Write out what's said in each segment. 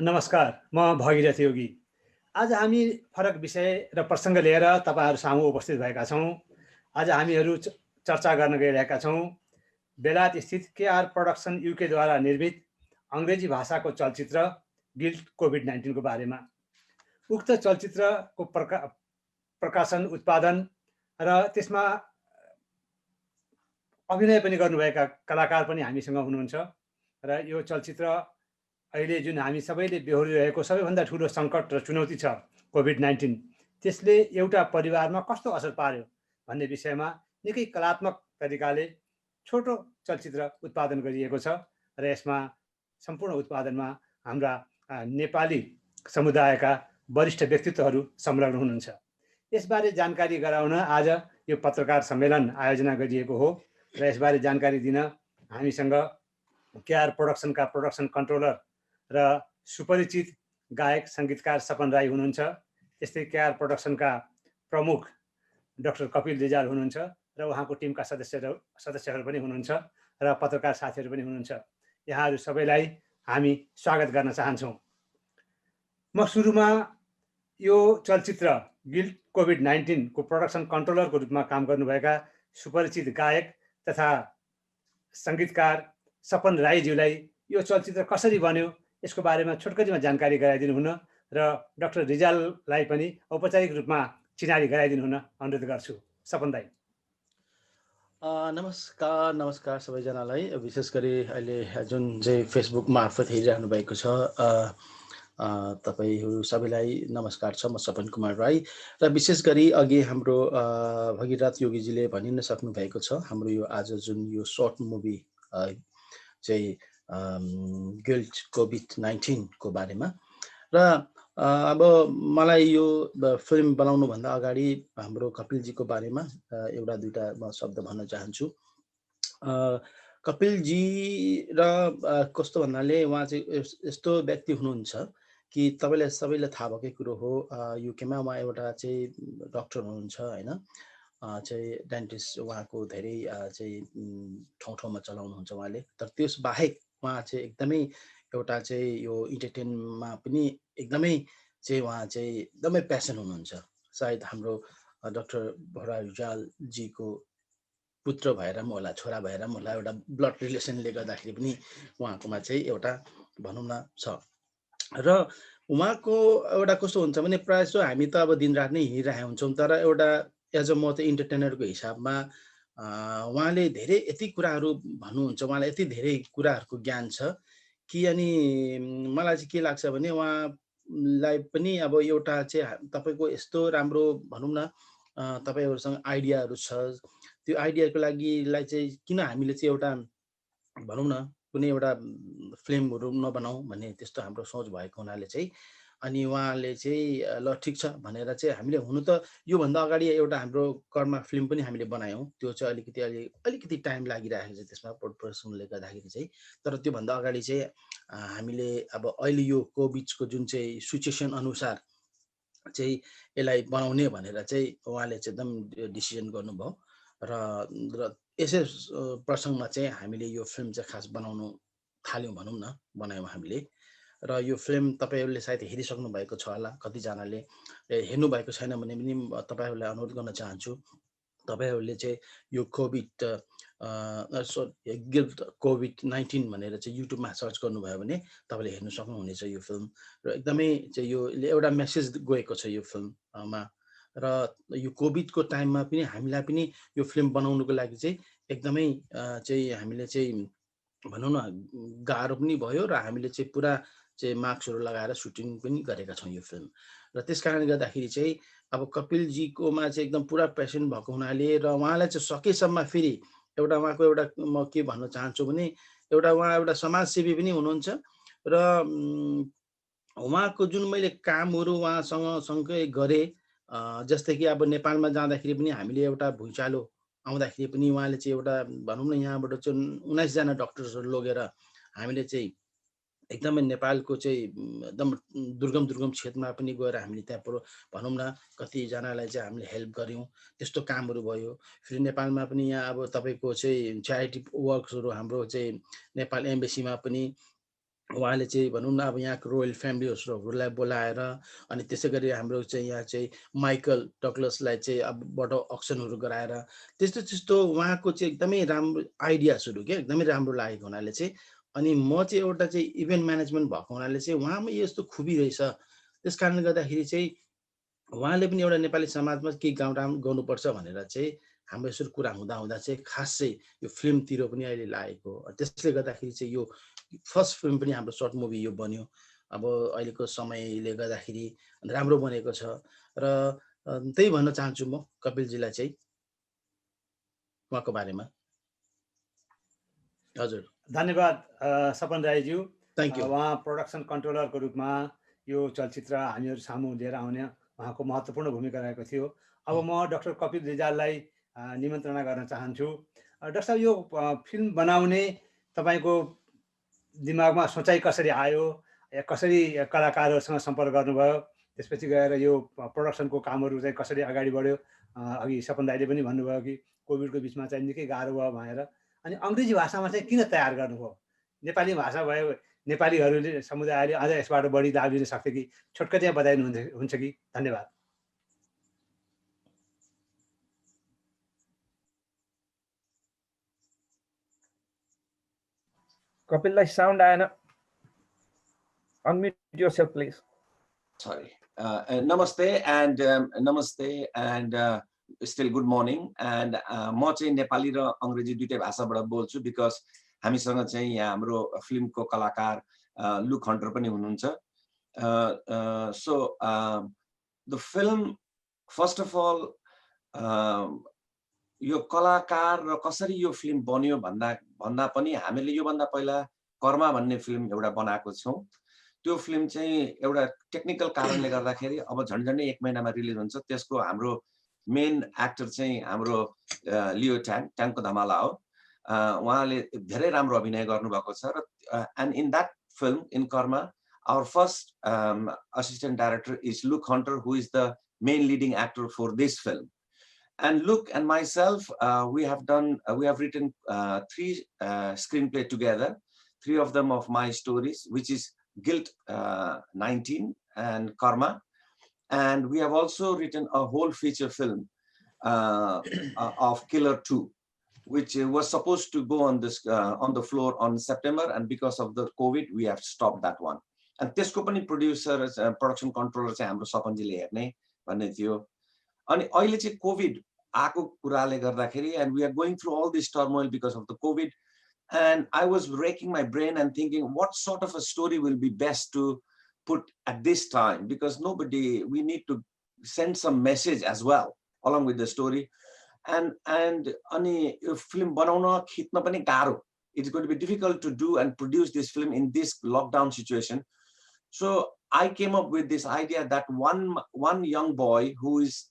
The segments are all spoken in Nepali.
नमस्कार, म भगीरथ योगी। आज हामी फरक विषय र प्रसङ्ग लिएर तपाईहरु सामु उपस्थित भएका छौँ। आज हामीहरू चर्चा गर्न गइरहेका छौँ बेलायत स्थित केआर प्रोडक्सन युकेद्वारा निर्मित अङ्ग्रेजी भाषाको चलचित्र गिल्ट कोभिड-19 को बारेमा। उक्त चलचित्रको प्रकाशन, उत्पादन र त्यसमा अभिनय पनि गर्नुभएका कलाकार पनि हामीसँग हुनुहुन्छ र यो चलचित्र अहिले जुन हामी सबैले बेहोरिरहेको सबैभन्दा ठुलो सङ्कट र चुनौती छ कोभिड-19, त्यसले एउटा परिवारमा कस्तो असर पार्यो भन्ने विषयमा निकै कलात्मक तरिकाले छोटो चलचित्र उत्पादन गरिएको छ र यसमा सम्पूर्ण उत्पादनमा हाम्रा नेपाली समुदायका वरिष्ठ व्यक्तित्वहरू संलग्न हुनुहुन्छ। यसबारे जानकारी गराउन आज यो पत्रकार सम्मेलन आयोजना गरिएको हो र यसबारे जानकारी दिन हामीसँग केआर प्रोडक्सनका प्रोडक्सन कन्ट्रोलर र सुपरिचित गायक सङ्गीतकार सपन राई हुनुहुन्छ। त्यस्तै केआर प्रोडक्सनका प्रमुख डाक्टर कपिल रिजाल हुनुहुन्छ र उहाँको टिमका सदस्यहरू पनि हुनुहुन्छ र पत्रकार साथीहरू पनि हुनुहुन्छ। यहाँहरू सबैलाई हामी स्वागत गर्न चाहन्छौँ। म सुरुमा यो चलचित्र गिल्ट कोभिड-19 को प्रोडक्सन कन्ट्रोलरको रूपमा काम गर्नुभएका सुपरिचित गायक तथा सङ्गीतकार सपन राईज्यूलाई यो चलचित्र कसरी बन्यो यसको बारेमा छोटकरीमा जानकारी गराइदिनु हुन र डाक्टर रिजाललाई पनि औपचारिक रूपमा चिनारी गराइदिनु हुन अनुरोध गर्छु। सपन दाई। नमस्कार सबैजनालाई। विशेष गरी अहिले जुन चाहिँ फेसबुक मार्फत हेरिरहनु भएको छ तपाईहरू सबैलाई नमस्कार छ। म सपन कुमार राई र विशेष गरी अघि हाम्रो भगीरथ योगीजीले भनि नै सक्नु भएको छ। हाम्रो यो आज जुन यो सर्ट मुभी चाहिँ गिल्ट कोभिड-19 को बारेमा र अब मलाई यो फिल्म बनाउनुभन्दा अगाडि हाम्रो कपिलजीको बारेमा एउटा दुईटा म शब्द भन्न चाहन्छु। कपिलजी र कस्तो भन्नाले उहाँ चाहिँ यस्तो व्यक्ति हुनुहुन्छ कि तपाईँलाई सबैलाई थाहा भएकै कुरो हो, युकेमा उहाँ एउटा चाहिँ डक्टर हुनुहुन्छ होइन, चाहिँ डेन्टिस्ट उहाँको धेरै चाहिँ ठाउँ ठाउँमा चलाउनुहुन्छ उहाँले। तर त्यस बाहेक उहाँ चाहिँ एकदमै एउटा चाहिँ यो इन्टरटेनमा पनि एकदमै चाहिँ उहाँ चाहिँ एकदमै प्यासन हुनुहुन्छ। सायद हाम्रो डाक्टर भोरा रिजालजीको पुत्र भएर पनि होला, छोरा भएर पनि होला, एउटा ब्लड रिलेसनले गर्दाखेरि पनि उहाँकोमा चाहिँ एउटा भनौँ न छ। र उहाँको एउटा कस्तो हुन्छ भने प्रायः जस्तो हामी त अब दिनरात नै हिँडिरहेका हुन्छौँ, तर एउटा एज अ म चाहिँ इन्टरटेनरको हिसाबमा उहाँले धेरै यति कुराहरू भन्नुहुन्छ, उहाँलाई यति धेरै कुराहरूको ज्ञान छ कि अनि मलाई चाहिँ के लाग्छ भने उहाँलाई पनि अब एउटा चाहिँ तपाईँको यस्तो राम्रो भनौँ न तपाईँहरूसँग आइडियाहरू छ, त्यो आइडियाको लागिलाई चाहिँ किन हामीले चाहिँ एउटा भनौँ न कुनै एउटा फिल्महरू नबनाऊ भन्ने त्यस्तो हाम्रो सोच भएको हुनाले चाहिँ अनि उहाँले चाहिँ ल ठिक छ भनेर चाहिँ हामीले हुनु त योभन्दा अगाडि एउटा हाम्रो कर्मा फिल्म पनि हामीले बनायौँ। त्यो चाहिँ अलिकति टाइम लागिरहेको छ त्यसमा प्रोडक्सनले गर्दाखेरि चाहिँ। तर त्योभन्दा अगाडि चाहिँ हामीले अब अहिले यो कोभिडको जुन चाहिँ सिचुएसन अनुसार चाहिँ यसलाई बनाउने भनेर चाहिँ उहाँले चाहिँ एकदम डिसिजन गर्नुभयो र यसै प्रसङ्गमा चाहिँ हामीले यो फिल्म चाहिँ खास बनाउनु थाल्यौँ भनौँ न, बनायौँ हामीले। र यो फिल्म तपाईँहरूले सायद हेरिसक्नु भएको छ होला, कतिजनाले हेर्नु भएको छैन भने पनि तपाईँहरूलाई अनुरोध गर्न चाहन्छु, तपाईँहरूले चाहिँ यो गिल्ट कोभिड-19 भनेर चाहिँ युट्युबमा सर्च गर्नुभयो भने तपाईँले हेर्नु सक्नुहुनेछ यो फिल्म। र एकदमै चाहिँ यो एउटा मेसेज गएको छ यो फिल्ममा र यो कोभिडको टाइममा पनि हामीलाई पनि यो फिल्म बनाउनुको लागि चाहिँ एकदमै चाहिँ हामीले चाहिँ भनौँ न गाह्रो पनि भयो र हामीले चाहिँ पुरा चाहिँ मार्क्सहरू लगाएर सुटिङ पनि गरेका छौँ यो फिल्म। र त्यस कारणले गर्दाखेरि चाहिँ अब कपिलजीकोमा चाहिँ एकदम पुरा पेसन भएको हुनाले र उहाँलाई चाहिँ सकेसम्म फेरि एउटा उहाँको एउटा म के भन्न चाहन्छु भने उहाँ एउटा समाजसेवी पनि हुनुहुन्छ र उहाँको जुन मैले कामहरू उहाँसँग सँगै गरेँ, जस्तै कि अब नेपालमा जाँदाखेरि पनि हामीले एउटा भुइँचालो आउँदाखेरि पनि उहाँले चाहिँ एउटा भनौँ न यहाँबाट चाहिँ 19 जना डक्टर्सहरू लगेर हामीले चाहिँ एकदमै नेपालको चाहिँ एकदम दुर्गम क्षेत्रमा पनि गएर हामीले त्यहाँ भनौँ न कतिजनालाई चाहिँ हामीले हेल्प गऱ्यौँ, त्यस्तो कामहरू भयो। फेरि नेपालमा पनि यहाँ अब तपाईँको चाहिँ च्यारिटी वर्क्सहरू हाम्रो चाहिँ नेपाल एम्बेसीमा पनि उहाँले चाहिँ भनौँ न अब यहाँको रोयल फ्यामिलीहरूलाई बोलाएर अनि त्यसै गरी हाम्रो चाहिँ यहाँ चाहिँ माइकल डगलसलाई चाहिँ अबबाट अक्सनहरू गराएर त्यस्तो त्यस्तो उहाँको चाहिँ एकदमै राम्रो आइडियाजहरू क्या एकदमै राम्रो लागेको हुनाले चाहिँ अनि म चाहिँ एउटा चाहिँ इभेन्ट म्यानेजमेन्ट भएको हुनाले चाहिँ उहाँमा यस्तो खुबी रहेछ। त्यस कारणले गर्दाखेरि चाहिँ उहाँले पनि एउटा नेपाली समाजमा केही गाउनुपर्छ भनेर चाहिँ हाम्रो यसरी कुरा हुँदा हुँदा चाहिँ खास चाहिँ यो फिल्मतिर पनि अहिले लागेको। त्यसले गर्दाखेरि चाहिँ यो फर्स्ट फिल्म पनि हाम्रो सर्ट मुभी यो बन्यो। अब अहिलेको समयले गर्दाखेरि राम्रो बनेको छ र त्यही भन्न चाहन्छु म कपिलजीलाई चाहिँ उहाँको बारेमा। हजुर धन्यवाद सपन राईज्यू। Thank you. उहाँ प्रोडक्सन कन्ट्रोलरको रूपमा यो चलचित्र हामीहरू सामु लिएर आउने उहाँको महत्त्वपूर्ण भूमिका रहेको थियो। अब म डाक्टर कपिल रिजाललाई निमन्त्रणा गर्न चाहन्छु। डाक्टर साहब, यो फिल्म बनाउने तपाईँको दिमागमा सोचाइ कसरी आयो, या कसरी कलाकारहरूसँग सम्पर्क गर्नुभयो, त्यसपछि गएर यो प्रोडक्सनको कामहरू चाहिँ कसरी अगाडि बढ्यो? अघि सपन दाइले पनि भन्नुभयो कि कोभिडको बिचमा चाहिँ निकै गाह्रो भयो भनेर। अनि अङ्ग्रेजी भाषामा चाहिँ किन तयार गर्नुभयो? नेपाली भाषा भयो नेपालीहरूले समुदायले अझ यसबाट बढी लाभ लिन सक्थ्यो कि? छोटकरीमा बताइनु हुन्छ कि? धन्यवाद। कपिललाई साउन्ड आएन। Unmute yourself, please. Sorry. Namaste and still good morning. And म चाहिँ नेपाली र अङ्ग्रेजी दुईटै भाषाबाट बोल्छु बिकज हामीसँग चाहिँ यहाँ हाम्रो फिल्मको कलाकार लुक हन्टर पनि हुनुहुन्छ। So the film, first of all, यो कलाकार र कसरी यो फिल्म बन्यो भन्दा पनि हामीले योभन्दा पहिला कर्मा भन्ने फिल्म एउटा बनाएको छौँ। त्यो फिल्म चाहिँ एउटा टेक्निकल कारणले गर्दाखेरि अब झन्डै 1 महिनामा रिलिज हुन्छ। त्यसको हाम्रो मेन एक्टर चाहिँ हाम्रो लियो ट्याङको धमाला हो। उहाँले धेरै राम्रो अभिनय गर्नुभएको छ र and in that film in Karma our first assistant director is Luke Hunter who is the main leading actor for this film. And Luke and myself, we have written 3 screenplay together, 3 of them of my stories, which is Guilt 19 and Karma. And we have also written a whole feature film of Killer 2, which was supposed to go on the floor on September, and because of the COVID, we have stopped that one. And त्यसको पनि producer, production controller चाहिँ हाम्रो सपनजीले हेर्ने भन्ने थियो। अनि अहिले चाहिँ कोभिड आको कुराले गर्दाखेरि and we are going through all this turmoil because of the COVID, and I was raking my brain and thinking what sort of a story will be best to put at this time, because we need to send some message as well along with the story, and ani film banauna khitna pani garo. It's going to be difficult to do and produce this film in this lockdown situation. So I came up with this idea that one young boy who is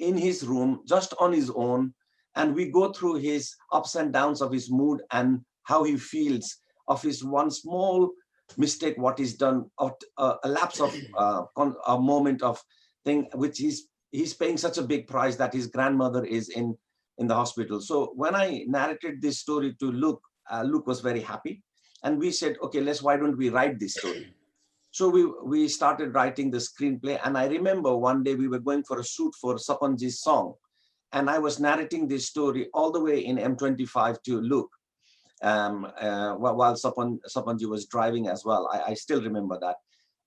in his room just on his own, and we go through his ups and downs of his mood and how he feels of his one small mistake, what he's done, a lapse of a moment of thing, which he's paying such a big price that his grandmother is in the hospital. So when I narrated this story to Luke, Luke was very happy, and we said, okay, why don't we write this story? So we started writing the screenplay, and I remember one day we were going for a shoot for Sapanji's song, and I was narrating this story all the way in M25 to Luke, while Sapanji was driving as well. I still remember that.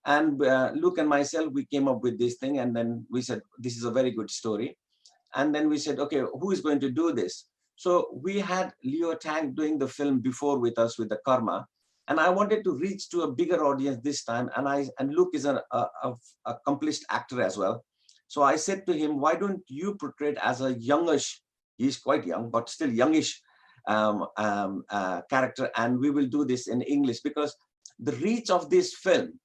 And Luke and myself, we came up with this thing, and then we said, this is a very good story. And then we said, okay, who is going to do this? So we had Leo Tang doing the film before with us with the Karma, and I wanted to reach to a bigger audience this time. And Luke is an accomplished actor as well. So I said to him, why don't you portray it as a youngish, he's quite young, but still youngish character, and we will do this in English, because the reach of this film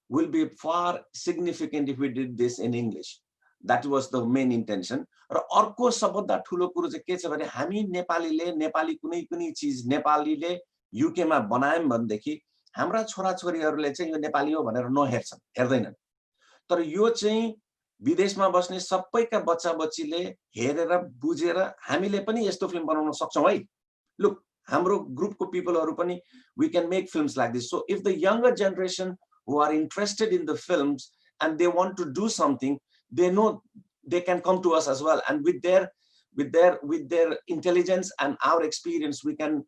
will be far significant if we did this in English. That was the main intention. र अर्को सबभन्दा ठुलो कुरो चाहिँ के छ भने हामी नेपालीले नेपाली कुनै पनि चीज नेपालीले युकेमा बनायौं भनेदेखि हाम्रा छोराछोरीहरूले चाहिँ यो नेपाली हो भनेर नहेर्छन्, हेर्दैनन्। तर यो चाहिँ विदेशमा बस्ने सबैका बच्चा बच्चीले हेरेर बुझेर हामीले पनि यस्तो फिल्म बनाउन सक्छौं है। लुक, हाम्रो ग्रुपको पिपलहरु पनि we can make films like this. So if the younger generation who are interested in the films and they want to do something, they know they can come to us as well, and with their intelligence and our experience, we can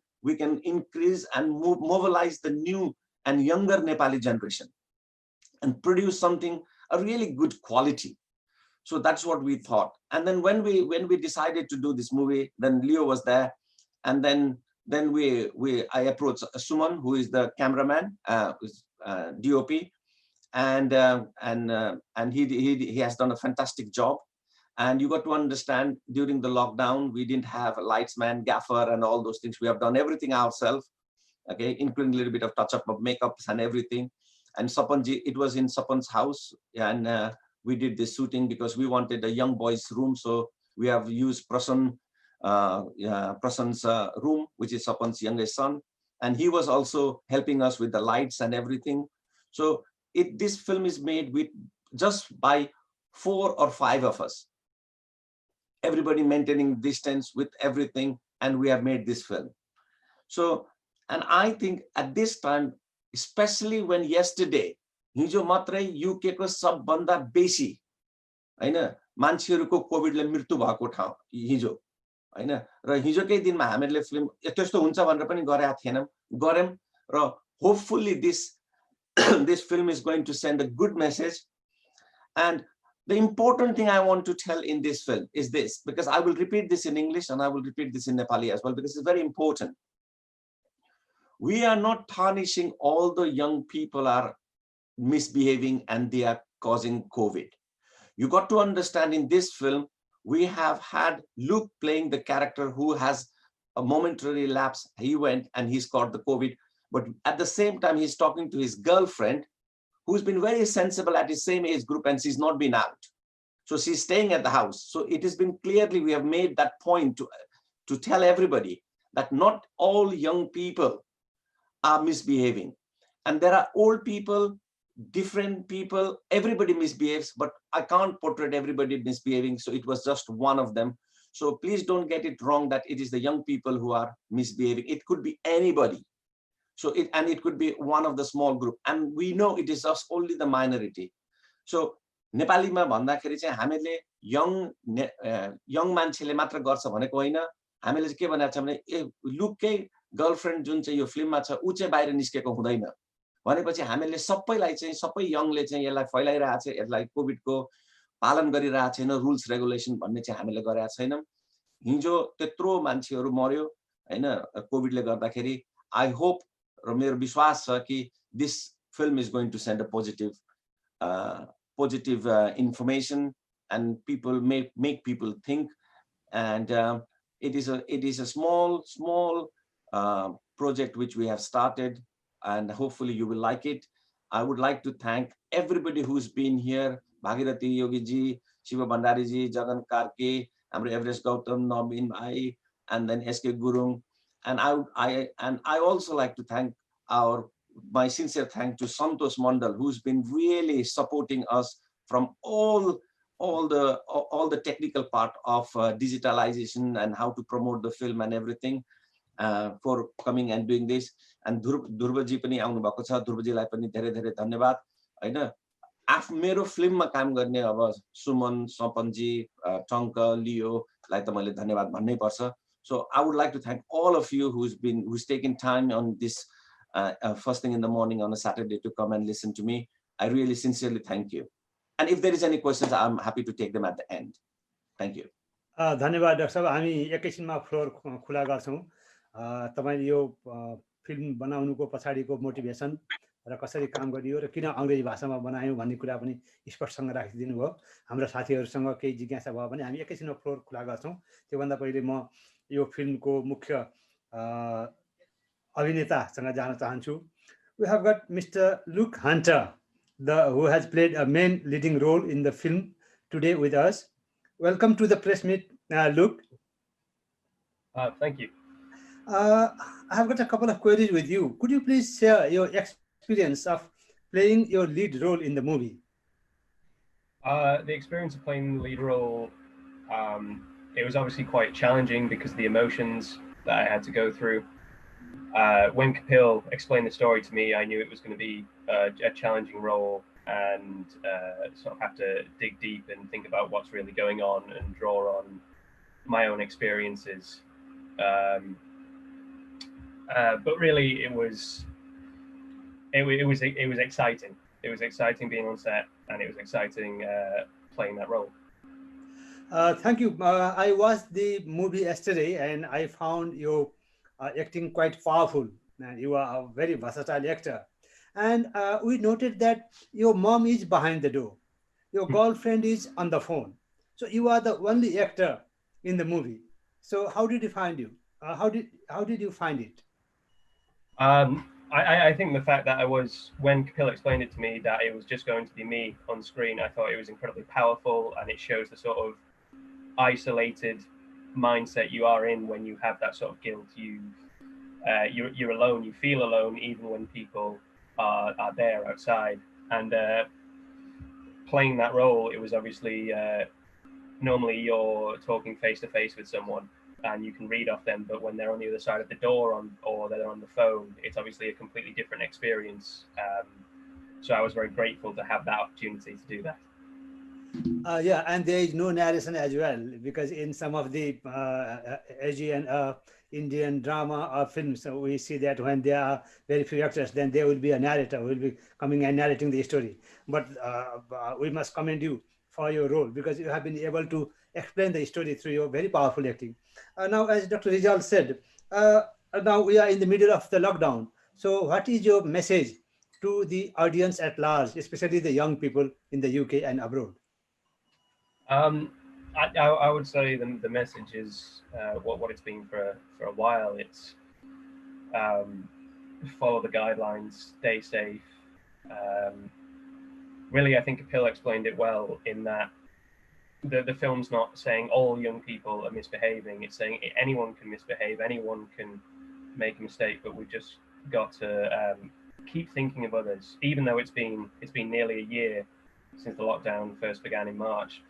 increase and mobilize the new and younger Nepali generation and produce something a really good quality. So that's what we thought. And then when we decided to do this movie, then Leo was there, and then I approached Suman, who is the cameraman, DOP, and he has done a fantastic job. And you got to understand, during the lockdown, we didn't have a lightsman, gaffer, and all those things. We have done everything ourselves, okay, including a little bit of touch-up of makeups and everything. And Sapanji, it was in Sapan's house, and we did this shooting because we wanted a young boy's room. So we have used Prasan's room, which is Sapan's youngest son. And he was also helping us with the lights and everything. So this film is made with just by 4 or 5 of us. Everybody maintaining distance with everything, and we have made this film. So, and I think at this time, especially when yesterday, हिजो मात्रै UK को सबभन्दा बेसी हैन मान्छेहरुको कोभिडले मृत्यु भएको ठाउँ हिजो हैन, र हिजोकै दिनमा हामीले फिल्म त्यस्तो हुन्छ भनेर पनि गरेका थिएनौं, गर्यौं, र hopefully this film is going to send a good message. And the important thing I want to tell in this film is this, because I will repeat this in English and I will repeat this in Nepali as well, because it's very important. We are not tarnishing all the young people are misbehaving and they are causing COVID. You got to understand, in this film, we have had Luke playing the character who has a momentary lapse. He went and he's caught the COVID, but at the same time, he's talking to his girlfriend, who's been very sensible at his same age group, and she's not been out. So she's staying at the house. So it has been clearly, we have made that point to tell everybody that not all young people are misbehaving. And there are old people, different people, everybody misbehaves, but I can't portray everybody misbehaving. So it was just one of them. So please don't get it wrong that it is the young people who are misbehaving. It could be anybody. So it could be one of the small group, and we know it is just only the minority. So Nepali ma भन्दाखेरि चाहिँ हामीले young मान्छेले मात्र गर्छ भनेको हैन, हामीले चाहिँ के भनेको छ भने ए लुककै गर्लफ्रेन्ड जुन चाहिँ यो फिल्ममा छ उ चाहिँ बाहिर निस्केको हुँदैन भनेपछि हामीले सबैलाई चाहिँ सबै यङले चाहिँ यसलाई फैलाइरहेको छ, यसलाई कोभिडको पालन गरिरहेको छैन, रुल्स रेगुलेसन भन्ने चाहिँ हामीले गरेका छैनौं। हिजो त्यत्रो मान्छेहरु मर्यो हैन कोभिडले गर्दाखेरि। I hope र मेरो विश्वास छ कि this film is going to send a positive information, and people make people think, and it is a small project which we have started, and hopefully you will like it. I would like to thank everybody who's been here, Bhagirathi Yogi ji, Shiva Bhandari ji, Jagan Karke, Amri Everest Gautam, Nobin Bhai, and then SK Gurung. And I also like to thank my sincere thanks to Santosh Mandal, who's been really supporting us from all the technical part of digitalization and how to promote the film and everything, for coming and doing this. And Dhruva ji पनि आउनु भएको छ, Dhruva ji लाई पनि धेरै धेरै धन्यवाद हैन। मेरो फिल्ममा काम गर्ने अब सुमन, सपन जी, टंक, लियो लाई त मैले धन्यवाद भन्नै पर्छ। So I would like to thank all of you who's taken time on this first thing in the morning on a Saturday to come and listen to me. I really sincerely thank you. And if there is any questions, I'm happy to take them at the end. Thank you. धन्यवाद डाक्टर साहब। हामी एकैछिनमा फ्लोर खुला गर्छौं। तपाईले यो फिल्म बनाउनुको पछाडीको मोटिभेसन र कसरी काम गरियो र किन अंग्रेजी भाषामा बनायो भन्ने कुरा पनि स्पष्टसँग राखिदिनु भयो। हाम्रो साथीहरुसँग केही जिज्ञासा भयो भने हामी एकैछिनमा फ्लोर खुला गर्छौं। त्योभन्दा पहिले म यो फिल्मको मुख्य अभिनेतासँग जान चाहन्छु। We have got Mr. Luke Hunter, who has played a main leading role in the film today with us. Welcome to the press meet, Luke. Thank you. I have got a couple of queries with you. Could you please share your experience of playing your lead role in the movie? The experience of playing the lead role, it was obviously quite challenging because of the emotions that I had to go through. when Kapil explained the story to me, I knew it was going to be a challenging role and sort of have to dig deep and think about what's really going on and draw on my own experiences. But really, it was exciting. It was exciting being on set, and it was exciting playing that role. Thank you. I watched the movie yesterday, and I found your acting quite powerful. You are a very versatile actor. And we noted that your mom is behind the door. Your girlfriend is on the phone. So you are the only actor in the movie. So how did you find you? How did you find it? I think the fact that when Kapil explained it to me that it was just going to be me on screen, I thought it was incredibly powerful, and it shows the sort of isolated mindset you are in when you have that sort of guilt. You're alone. You feel alone even when people are there outside. And playing that role, it was obviously normally you're talking face to face with someone and you can read off them, but when they're on the other side of the door or they're on the phone, it's obviously a completely different experience. So I was very grateful to have that opportunity to do that. Yeah, and there is no narration as well, because in some of the Asian Indian drama or films, we see that when there are very few actors, then there will be a narrator who will be coming and narrating the story. But we must commend you for your role, because you have been able to explain the story through your very powerful acting. Now, as Dr. Rijal said, now we are in the middle of the lockdown. So what is your message to the audience at large, especially the young people in the UK and abroad? I would say the message is what it's been for a while. It's follow the guidelines, stay safe. Really, I think Kapil explained it well in that the film's not saying all young people are misbehaving. It's saying anyone can misbehave, anyone can make a mistake, but we've just got to keep thinking of others. Even though it's been nearly a year since the lockdown first began in March,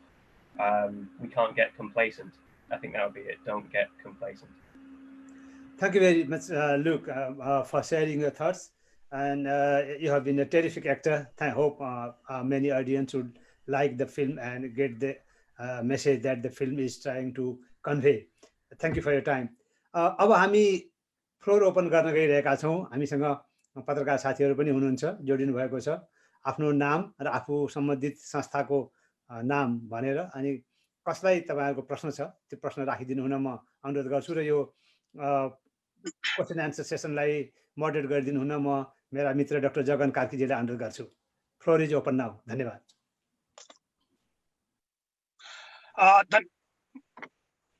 we can't get complacent. I think that would be it. Don't get complacent. Thank you very much, Luke, for sharing your thoughts. And you have been a terrific actor. I hope many audience would like the film and get the message that the film is trying to convey. Thank you for your time. अब हामी फ्लोर ओपन गर्न गइरहेका छौँ। हामीसँग पत्रकार साथीहरू पनि हुनुहुन्छ, जोडिनु भएको छ। आफ्नो नाम र आफू सम्बन्धित संस्थाको नाम भनेर अनि कसलाई तपाईहरुको प्रश्न छ त्यो प्रश्न राखिदिनु हुन म अनुरोध गर्छु र यो क्वेशन एन्सर सेसनलाई मोडरेट गरिदिनु हुन म मेरा मित्र डाक्टर जगन कार्कीजीलाई अनुरोध गर्छु। Floor is open now. धन्यवाद।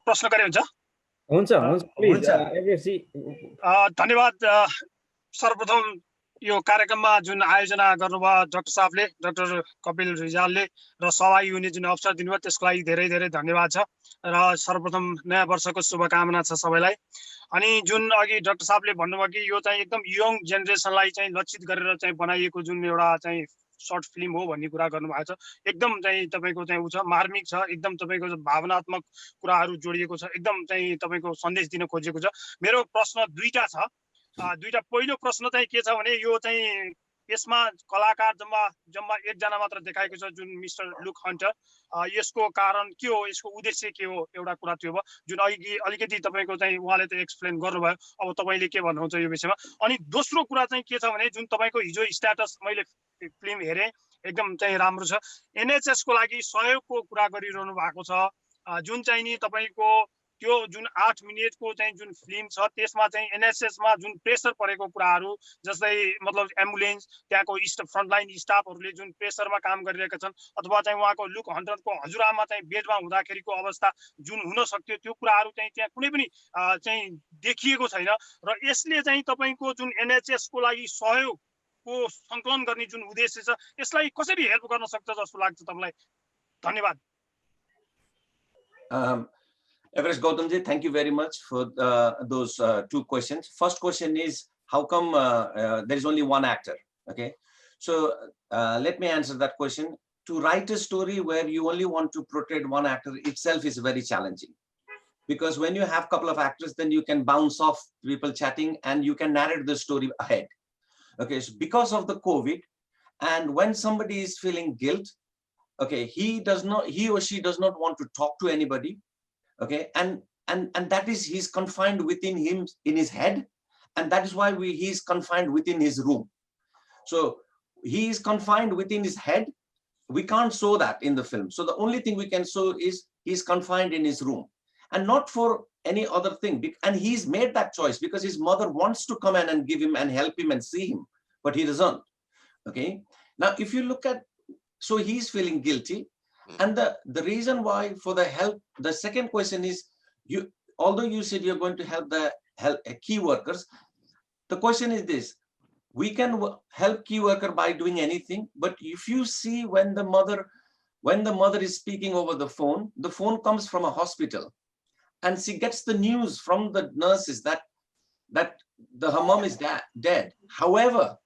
प्रश्न गरे हुन्छ? हुन्छ प्लिज। धन्यवाद। सर्वप्रथम यो कार्यक्रममा जुन आयोजना गर्नुभयो डाक्टर साहबले, डाक्टर कपिल रिजालले र सहभागी हुने जुन अवसर दिनुभयो त्यसको लागि धेरै धेरै धन्यवाद छ र सर्वप्रथम नयाँ वर्षको शुभकामना छ सबैलाई। अनि जुन अघि डाक्टर साहबले भन्नुभयो कि यो चाहिँ एकदम यङ जेनेरेसनलाई चाहिँ लक्षित गरेर चाहिँ बनाइएको जुन एउटा चाहिँ सर्ट फिल्म हो भन्ने कुरा गर्नुभएको छ, एकदम चाहिँ तपाईको चाहिँ उ छ, मार्मिक छ, एकदम तपाईको भावनात्मक कुराहरू जोडिएको छ, एकदम चाहिँ तपाईको सन्देश दिन खोजेको छ। मेरो प्रश्न दुईटा छ। दुईटा। पहिलो प्रश्न चाहिँ के छ भने यो चाहिँ यसमा कलाकार जम्मा एकजना मात्र देखाएको छ जुन मिस्टर लुक हन्टर। यसको कारण के हो, यसको उद्देश्य के हो, एउटा कुरा त्यो भयो जुन अलिकति तपाईको चाहिँ उहाँले त एक्सप्लेन गर्नुभयो। अब तपाईले के भन्नुहुन्छ यो विषयमा? अनि दोस्रो कुरा चाहिँ के छ भने जुन तपाईको हिजो स्ट्याटस मैले फिल्म हेरेँ एकदम चाहिँ राम्रो छ। एनएचएस को लागि सहयोगको कुरा गरिरहनु भएको छ, जुन चाहिँ नि तपाईको त्यो जुन 8 मिनेटको चाहिँ जुन फिल्म छ त्यसमा चाहिँ एनएचएस मा जुन प्रेसर परेको कुराहरू, जस्तै मतलब एम्बुलेन्स त्यहाँको फ्रन्टलाइन स्टाफहरूले जुन प्रेसरमा काम गरिरहेका छन्, अथवा चाहिँ उहाँको लुक हन्टरको हजुरआमा चाहिँ बेडमा हुँदाखेरिको अवस्था जुन हुन सक्थ्यो त्यो कुराहरू चाहिँ त्यहाँ कुनै पनि चाहिँ देखिएको छैन र यसले चाहिँ तपाईको जुन एनएचएस को लागि सहयोगको सङ्कलन गर्ने जुन उद्देश्य छ यसलाई कसरी हेल्प गर्न सक्छ जस्तो लाग्छ तपाईलाई? धन्यवाद। Everest Gautamji, thank you very much for those two questions. First question is, how come there is only one actor? Okay, so let me answer that question. To write a story where you only want to portray one actor itself is very challenging. because when you have a couple of actors, then you can bounce off people chatting and you can narrate the story ahead. Okay, so because of the COVID, and when somebody is feeling guilt, okay, he or she does not want to talk to anybody. Okay, and that is, he's confined within him, in his head, and that is why he's confined within his room. So he is confined within his head. We can't show that in the film. So the only thing we can show is he's confined in his room, and not for any other thing. And he's made that choice because his mother wants to come in and give him and help him and see him, but he doesn't. Okay, now if you look at, so he's feeling guilty, and the reason why for the help, the second question is, although you said you're going to help the key workers, the question is this: we can help key worker by doing anything, but if you see when the mother is speaking over the phone comes from a hospital, and she gets the news from the nurses that her mom is dead. However,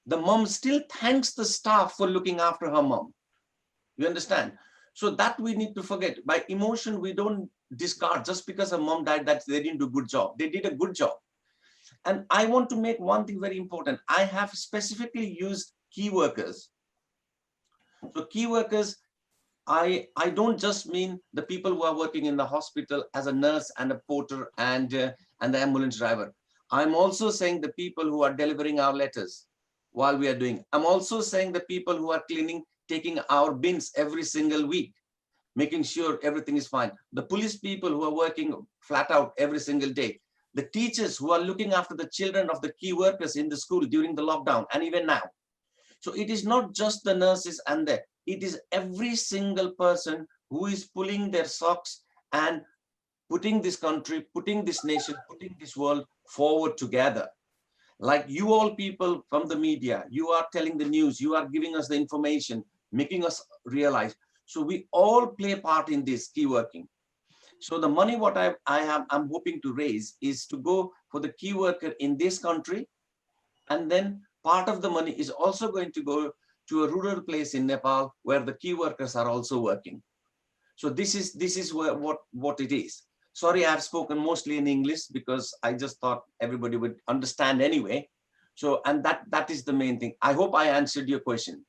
the mom still thanks the staff for looking after her mom. You understand? So that we need to forget. By emotion, we don't discard just because her mom died that they didn't do a good job. They did a good job. And I want to make one thing very important. I have specifically used key workers. So key workers, I don't just mean the people who are working in the hospital as a nurse and a porter and the ambulance driver. I'm also saying the people who are delivering our letters while we are doing. I'm also saying the people who are cleaning, taking our bins every single week, making sure everything is fine. The police people who are working flat out every single day. The teachers who are looking after the children of the key workers in the school during the lockdown and even now. So it is not just the nurses and it is every single person who is pulling their socks and putting this country, putting this nation, putting this world forward together. Like you all people from the media, you are telling the news, you are giving us the information, making us realize. So we all play a part in this key working. So the money what I'm hoping to raise is to go for the key worker in this country, and then part of the money is also going to go to a rural place in Nepal where the key workers are also working. So this is what it is. Sorry, I've spoken mostly in English because I just thought everybody would understand anyway. So, and that is the main thing. I hope I answered your question.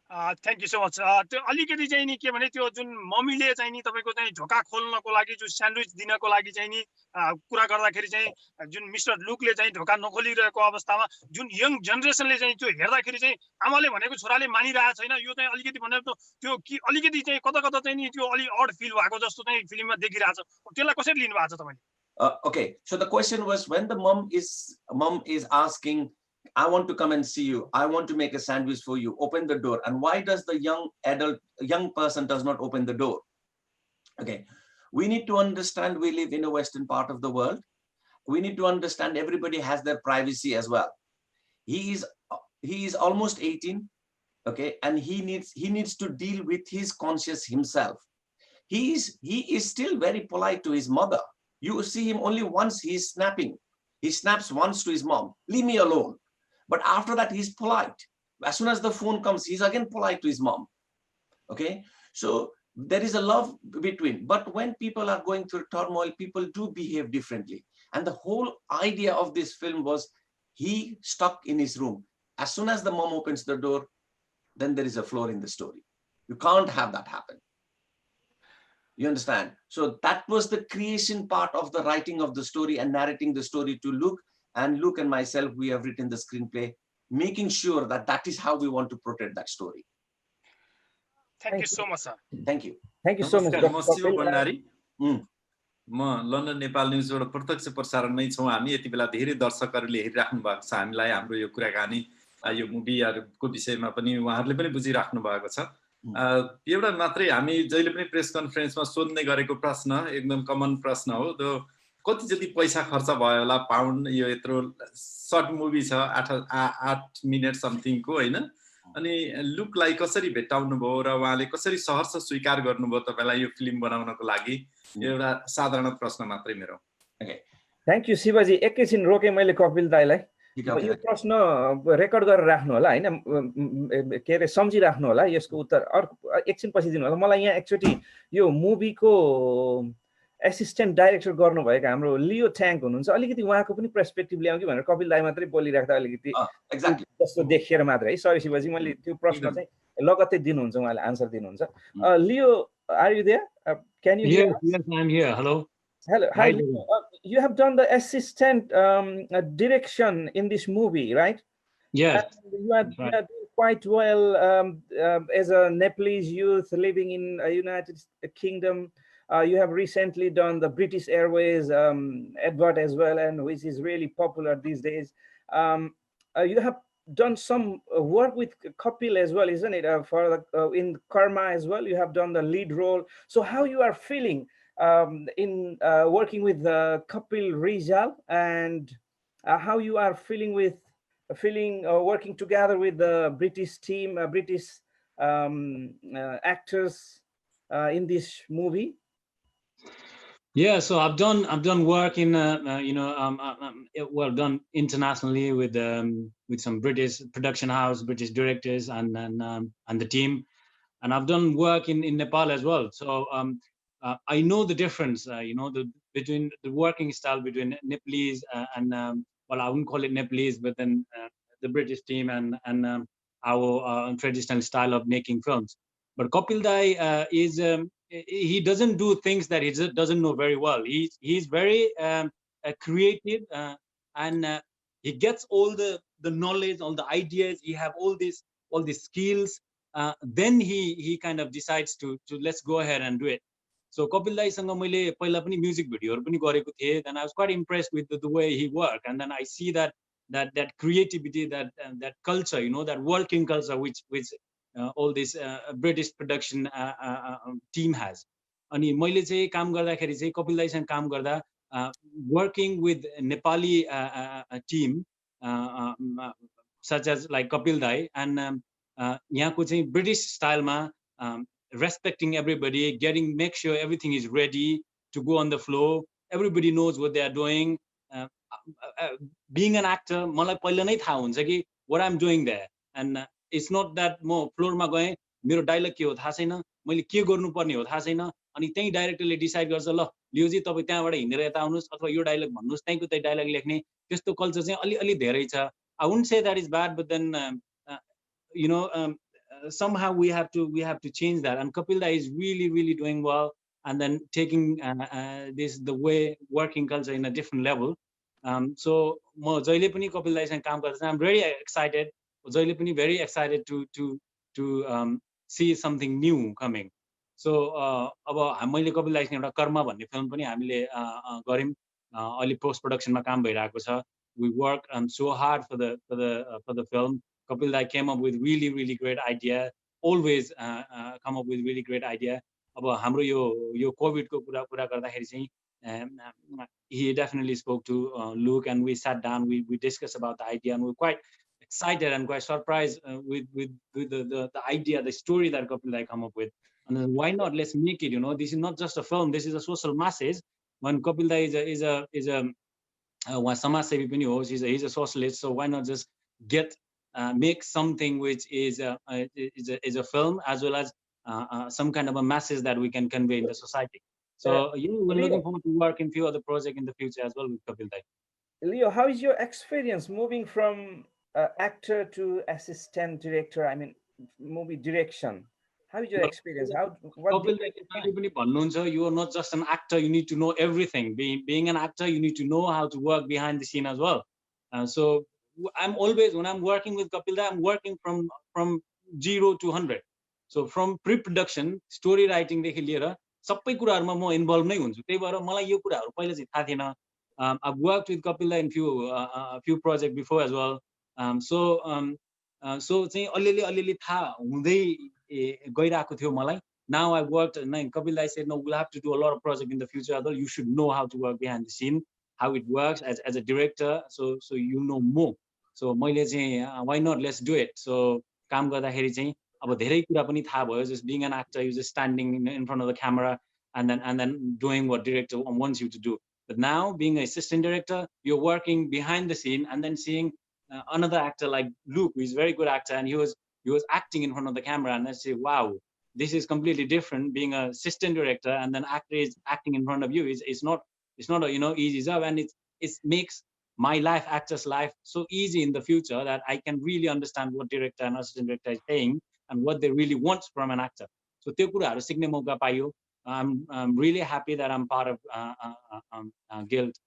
Thank you so much. त्यो अलिकति चाहिँ नि के भने त्यो जुन मम्मीले चाहिँ नि तपाईको चाहिँ ढोका खोल्नको लागि जो स्यान्डविच दिनको लागि चाहिँ नि कुरा गर्दाखेरि चाहिँ जुन मिस्टर लुकले चाहिँ ढोका नखोलिरहेको अवस्थामा जुन यङ जेनेरेसनले चाहिँ त्यो हेर्दाखेरि चाहिँ आमाले भनेको छोराले मानिरहेको छैन, यो चाहिँ अलिकति भने त्यो कि अलिकति चाहिँ कता कता चाहिँ नि त्यो अलि अड फिल भएको जस्तो चाहिँ फिल्ममा देखिरहेछ। त्यसलाई कसरी लिनु भएको छ तपाईले? Okay, so the question was, when the mom is asking, I want to come and see you, I want to make a sandwich for you, open the door, and why does the young person does not open the door? Okay, we need to understand we live in a Western part of the world. We need to understand everybody has their privacy as well. He is almost 18, okay, and he needs to deal with his conscience himself. He is still very polite to his mother. You see him only once, he's snapping. He snaps once to his mom, leave me alone. But after that, he's polite. As soon as the phone comes, he's again polite to his mom. Okay, so there is a love between. But when people are going through turmoil, people do behave differently. And the whole idea of this film was he stuck in his room. As soon as the mom opens the door, then there is a flaw in the story. You can't have that happen. You understand? So that was the creation part of the writing of the story and narrating the story to Luke. And Luke and myself, we have written the screenplay, making sure that that is how we want to protect that story. Thank you so much, sir. Thank you. Thank you so much. म लन्डन नेपाल न्युजबाट प्रत्यक्ष प्रसारणमै छौँ हामी। यति बेला धेरै दर्शकहरूले हेरिराख्नु भएको छ हामीलाई, हाम्रो यो कुराकानी यो मुभीहरुको विषयमा पनि उहाँहरूले पनि बुझिराख्नु भएको छ। एउटा मात्रै हामी जहिले पनि प्रेस कन्फरेन्समा सोध्ने गरेको प्रश्न, एकदम कमन प्रश्न हो, त्यो कति जति पैसा खर्च भयो होला पाउन्ड, यो यत्रो सर्ट मुभी छ 8 मिनेट समथिङको हैन, अनि लुकलाई कसरी भेटाउनु भयो र उहाँले कसरी सहर्ष स्वीकार गर्नुभयो तपाईलाई यो फिल्म बनाउनको लागि, एउटा साधारण प्रश्न मात्रै मेरो। Okay, thank you Shivji. एकैछिन रोके मैले कपिल दाइलाई। यो प्रश्न रेकर्ड गरेर राख्नु होला हैन, के रे सम्झिराख्नु होला, यसको उत्तर एकछिन पछि दिनु होला। मलाई यहाँ एकचोटी यो मुभीको एसिस्टेन्ट डाइरेक्टर गर्नुभएको हाम्रो लियो ट्याङ्क हुनुहुन्छ, अलिकति उहाँको पनि पर्सपेक्टिभ ल्याउँ कि भनेर कपिल दाई मात्रै बोलिराख्दा अलिकति एक्ज्याक्टली जस्तो देखिएर मात्रै है। सरी शिवजी, मैले त्यो प्रश्न चाहिँ लगत्तै दिनुहुन्छ, उहाँले आन्सर दिनुहुन्छ। Leo, are you there? Can you hear? Yes, I'm here. Hello. Hello. Hi. You have done the assistant direction in this movie, right? Yes. And you are doing quite well as a Nepalese youth living in United Kingdom. You have recently done the British Airways advert as well, and which is really popular these days. You have done some work with Kapil as well, isn't it? For in Karma as well, you have done the lead role. So how you are feeling in working with Kapil Rijal, and how you are feeling with working together with the British team, British actors in this movie? Yeah, so I've done work in well done internationally with some British production house, British directors, and the team, and I've done work in Nepal as well. So I know the difference, between the working style between Nepalese and well, I wouldn't call it Nepalese, but then the British team and our traditional style of making films. But Kapil Dai is he doesn't do things that he doesn't know very well. He's very creative, and he gets all the knowledge, all the ideas. He have all these skills. Then he kind of decides to let's go ahead and do it. So Kapil Dai सँग मैले पहिला पनि म्युजिक भिडियोहरु पनि गरेको थिएँ. Then I was quite impressed with the way he worked, and then I see that creativity, that culture, that working culture which all this British production team has. अनि मैले चाहिँ काम गर्दाखेरि चाहिँ कपिल दाइसँग काम गर्दा working with Nepali team such as like Kapil Dai, and यहाँको चाहिँ British style मा respecting everybody, make sure everything is ready to go on the floor, everybody knows what they are doing. Being an actor, मलाई पहिला नै थाहा हुन्छ कि what I'm doing there, and it's not that म फ्लोरमा गएँ, मेरो डायलग के हो थाहा छैन, मैले के गर्नुपर्ने हो थाहा छैन, अनि त्यही डाइरेक्टरले डिसाइड गर्छ ल लियोजी तपाईँ त्यहाँबाट हिँडेर यता आउनुहोस् अथवा यो डायलग भन्नुहोस्, त्यहीको त्यही डायलग लेख्ने, त्यस्तो कल्चर चाहिँ अलि धेरै छ. I wouldn't say that is bad, but then somehow we have to change that, and Kapil Dai is really doing well, and then taking the way working culture in a different level. So म जहिले पनि कपिल दाइसँग काम गर्दा I'm very excited, जहिले पनि very excited to see something new coming. So अब मैले कपिल दाइसँग एउटा कर्म भन्ने फिल्म पनि हामीले गर्यौं, अहिले पोस्ट प्रोडक्सनमा काम भइरहेको छ. We work so hard for the film. Kapil Dai came up with really great idea, always come up with really great idea. अब हाम्रो यो कोभिड को कुरा गर्दाखेरि चाहिँ he definitely spoke to Luke, and we sat down, we discussed about the idea, and we were quite excited and quite surprised with the idea, the story that Kapil Dai come up with. And then why not, let's make it, this is not just a film, this is a social message. When Kapil Dai is a समाजसेवी पनि हो, he's a socialist, so why not just make something which is a film as well as some kind of a message that we can convey in the society. So we're looking forward to work in few other projects in the future as well with Kapil Dai. Leo, how is your experience moving from actor to assistant director? I mean, movie direction. How is your experience? Kapil Dai पनि भन्नुहुन्छ, you are not just an actor, you need to know everything. Being an actor, you need to know how to work behind the scene as well. So I'm always, when I'm working with Kapil Dai, I'm working from 0 to 100. So from pre-production, story writing देखि लिएर सबै कुराहरुमा म इन्भल्भ नै हुन्छु. त्यही भएर मलाई यो कुराहरु पहिला चाहिँ थाहा थिएन. I've worked with Kapil Dai in few projects before as well. So चाहिँ अलिअलि थाहा हुँदै गइराको थियो मलाई. Now I've worked, and Kapil Dai said, no, we'll have to do a lot of projects in the future as well. You should know how to work behind the scene, how it works as a director, so you know more. So मैले चाहिँ why not, let's do it. So काम गर्दाखेरि चाहिँ अब धेरै कुरा पनि थाहा भयो. Just being an actor, you're just standing in front of the camera and then doing what director wants you to do. But now being an assistant director, you're working behind the scene and then seeing another actor like Luke, who is a very good actor, and he was acting in front of the camera, and I say, wow, this is completely different. Being an assistant director and then acting in front of you is not a easy job, and it makes my life, actor's life, so easy in the future that I can really understand what director and assistant director is saying and what they really want from an actor. So त्यो कुराहरु सिक्ने मौका पाइयो. I'm really happy that I'm part of Guild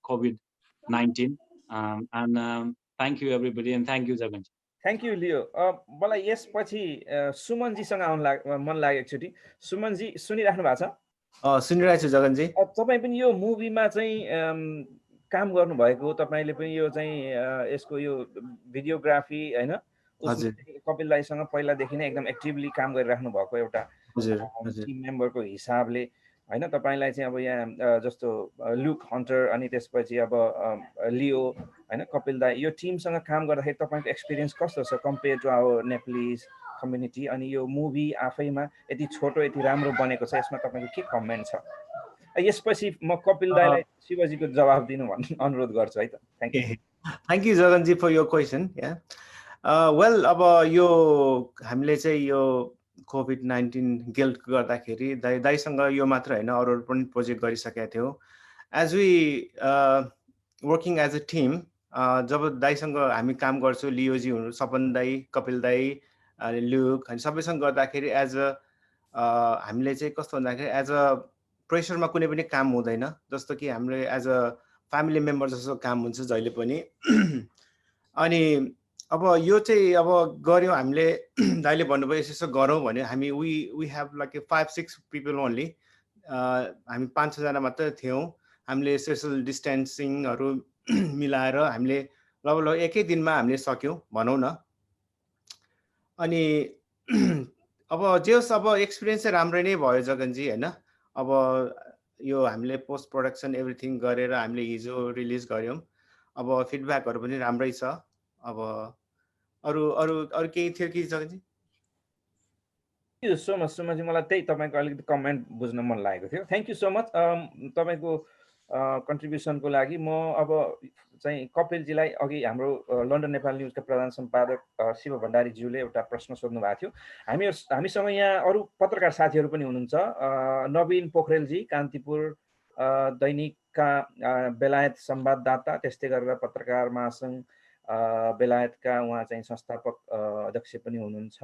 COVID-19, and thank you everybody, and thank you Jagan. Thank you Leo. मलाई यसपछि सुमन जी सँग आउन मन लाग्यो एकचोटी. सुमन जी सुनिराख्नु भएको छ? सुनिरहेको छु जगन जी. तपाई पनि यो मुभीमा चाहिँ काम गर्नु भएको, तपाईले पनि यो चाहिँ यसको यो भिडियोग्राफी हैन, कपिल दाइसँग पहिलादेखि नै एकदम एक्टिभली काम गरिराख्नु भएको एउटा टिम मेम्बरको हिसाबले हैन, तपाईलाई चाहिँ अब यहाँ जस्तो लुक हन्टर अनि त्यसपछि अब लियो हैन, कपिल दाइ, यो टिमसँग काम गर्दाखेरि तपाईको एक्सपिरियन्स कस्तो छ compare to our Nepalese community? अनि यो मुभी आफैमा यति छोटो यति राम्रो बनेको छ, यसमा तपाईको के कमेन्ट छ? यसपछि म कपिल दाइलाई शिवजीको जवाफ दिनु भन्ने अनुरोध गर्छु है त. Thank you Jagan ji for your question. Well, अब यो हामीले चाहिँ यो COVID-19 गिल्ड गर्दाखेरि दाइसँग यो मात्र हैन, अरू पनि प्रोजेक्ट गरिसकेका थियौ. As we working as a team, जब दाइसँग हामी काम गर्छौँ, लियोजी हुनु, सपन दाई, कपिल दाई, लुक, सबैसँग गर्दाखेरि एज अ हामीले चाहिँ कस्तो भन्दाखेरि एज अ प्रेसरमा कुनै पनि काम हुँदैन, जस्तो कि हामीले एज अ फ्यामिली मेम्बर जस्तो काम हुन्छ जहिले पनि. अनि अब यो चाहिँ अब गर्यौँ हामीले, दाइले भन्नुभयो यसो गरौँ भन्यो. हामी we have like 5-6 people only, हामी 5-6 जना मात्र थियौँ. हामीले सोसल डिस्टेन्सिङहरू मिलाएर हामीले लगभग एकै दिनमा हामीले सक्यौँ भनौँ न. अनि अब जे होस्, अब एक्सपिरियन्स चाहिँ राम्रै नै भयो जगनजी हैन. अब यो हामीले पोस्ट प्रोडक्सन एभ्रिथिङ गरेर हामीले हिजो रिलिज गर्यौँ. अब फिडब्याकहरू पनि राम्रै छ. अब अरू केही थियो कि जगनजी? Thank you so much Sumanji, मलाई त्यही तपाईको अलिकति कमेन्ट बुझ्न मन लागेको थियो. थ्याङ्क यू सो मच तपाईको कन्ट्रिब्युसनको लागि. म अब चाहिँ कपिलजीलाई, अघि हाम्रो लन्डन नेपाल न्युजका प्रधान सम्पादक शिव भण्डारीज्यूले एउटा प्रश्न सोध्नु भएको थियो. हामीसँग यहाँ अरू पत्रकार साथीहरू पनि हुनुहुन्छ. नवीन पोखरेलजी, कान्तिपुर दैनिकका बेलायत संवाददाता, त्यस्तै गरेर पत्रकार महासङ्घ बेलायतका उहाँ चाहिँ संस्थापक अध्यक्ष पनि हुनुहुन्छ,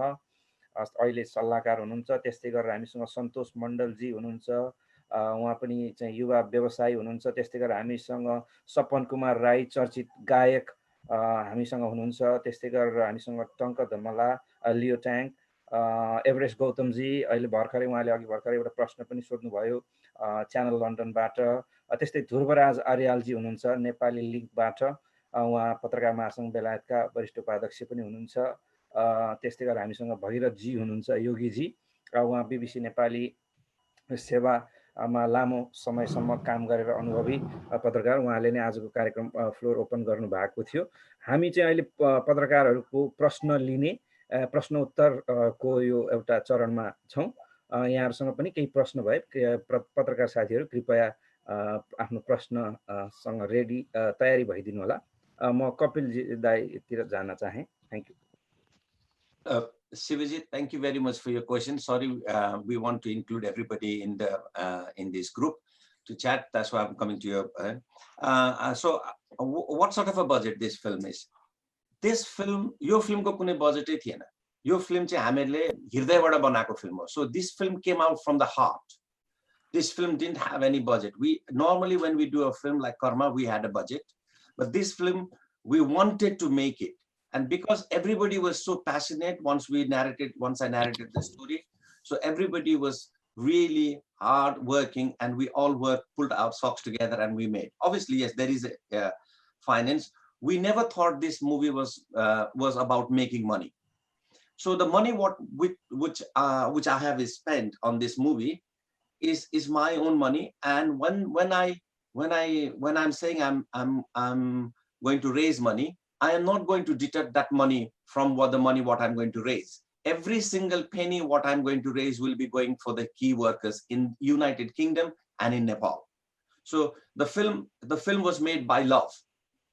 अहिले सल्लाहकार हुनुहुन्छ. त्यस्तै गरेर हामीसँग सन्तोष मण्डलजी हुनुहुन्छ, उहाँ पनि चाहिँ युवा व्यवसायी हुनुहुन्छ. त्यस्तै गरेर हामीसँग सपन कुमार राई, चर्चित गायक, हामीसँग हुनुहुन्छ. त्यस्तै गरेर हामीसँग टङ्क धमला, लियो ट्याङ, एभरेस्ट गौतमजी, अहिले भर्खरै उहाँले अघि भर्खरै एउटा प्रश्न पनि सोध्नुभयो च्यानल लन्डनबाट. त्यस्तै ध्रुवराज आर्यालजी हुनुहुन्छ नेपाली लिङ्कबाट, उहाँ पत्रकार महासङ्घ बेलायतका वरिष्ठ उपाध्यक्ष पनि हुनुहुन्छ. त्यस्तै गरेर हामीसँग भैरवजी हुनुहुन्छ, योगीजी, उहाँ BBC नेपाली सेवामा लामो समयसम्म काम गरेर अनुभवी पत्रकार, उहाँले नै आजको कार्यक्रम फ्लोर ओपन गर्नु भएको थियो. हामी चाहिँ अहिले पत्रकारहरूको प्रश्न लिने, प्रश्नोत्तरको यो एउटा चरणमा छौँ. यहाँहरूसँग पनि केही प्रश्न भए पत्रकार साथीहरू कृपया आफ्नो प्रश्नसँग रेडी तयारी भइदिनु होला. म कपिल दाइतिर जान चाहे. Thank you. Shivaji, thank you very much for your question. Sorry, we want to include everybody in this group to chat. That's why I'm coming to your. So, what sort of a budget this film is? This film, your film ko kune budget ei थिएन. यो फिल्म चाहिँ हामीले हृदयबाट बनाएको फिल्म हो. So this film came out from the heart. This film didn't have any budget. We normally, when we do a film like Karma, we had a budget, but this film we wanted to make it. And because everybody was so passionate, once I narrated the story, so everybody was really hard working, and we all pulled our socks together and we made. Obviously, yes, there is a finance. We never thought this movie was about making money. So the money which I have spent on this movie is my own money. And when I'm saying I'm going to raise money, I am not going to deduct that money from what I'm going to raise. Every single penny what I'm going to raise will be going for the key workers in United Kingdom and in Nepal. So the film was made by love.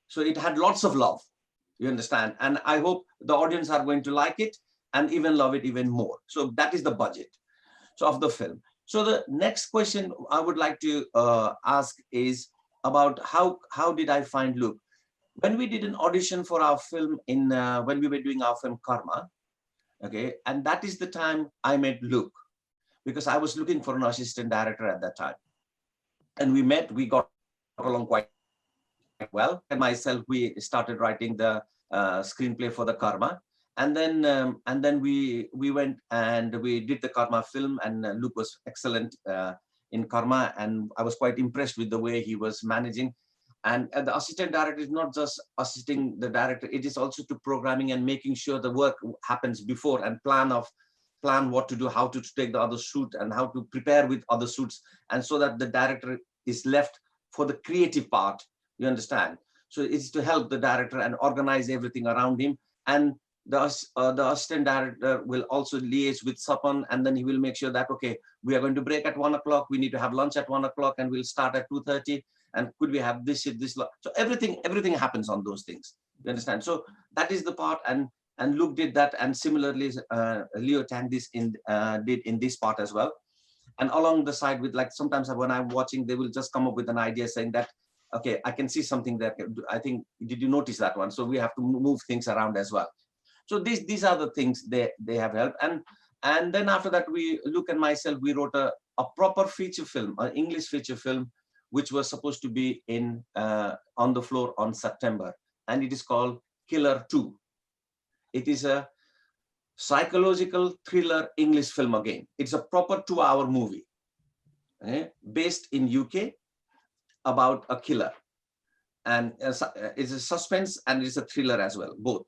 So it had lots of love, you understand? And I hope the audience are going to like it. and even love it even more. So that is the budget of the film. So the next question I would like to ask is about how did I find Luke? When we did an audition for our film when we were doing our film Karma, okay, and that is the time I met Luke, because I was looking for an assistant director at that time. And we met, we got along quite well. And myself, we started writing the screenplay for the Karma. And then we went and we did the Karma film, and Luke was excellent in Karma, and I was quite impressed with the way he was managing. And the assistant director is not just assisting the director, it is also to programming and making sure the work happens before, and plan what to do, how to take the other shoot, and how to prepare with other shoots, and so that the director is left for the creative part, you understand? So it's to help the director and organize everything around him. And the assistant director will also liaise with Sapan, and then he will make sure that, okay, we are going to break at 1 o'clock, we need to have lunch at 1 o'clock, and we'll start at 2:30, and could we have this. So everything happens on those things, you understand? So that is the part, and Luke did that, and similarly Leo Tang did in this part as well. And along the side with, like, sometimes when I'm watching, they will just come up with an idea saying that, okay, I can see something there, I think, did you notice that one? So we have to move things around as well. So these are the things they have helped. And then after that, Luke and myself, we wrote a proper feature film, an English feature film, which was supposed to be on the floor on September, and it is called Killer 2. It is a psychological thriller English film again. It's a proper 2-hour movie, based in UK, about a killer, and it's a suspense and it's a thriller as well, both.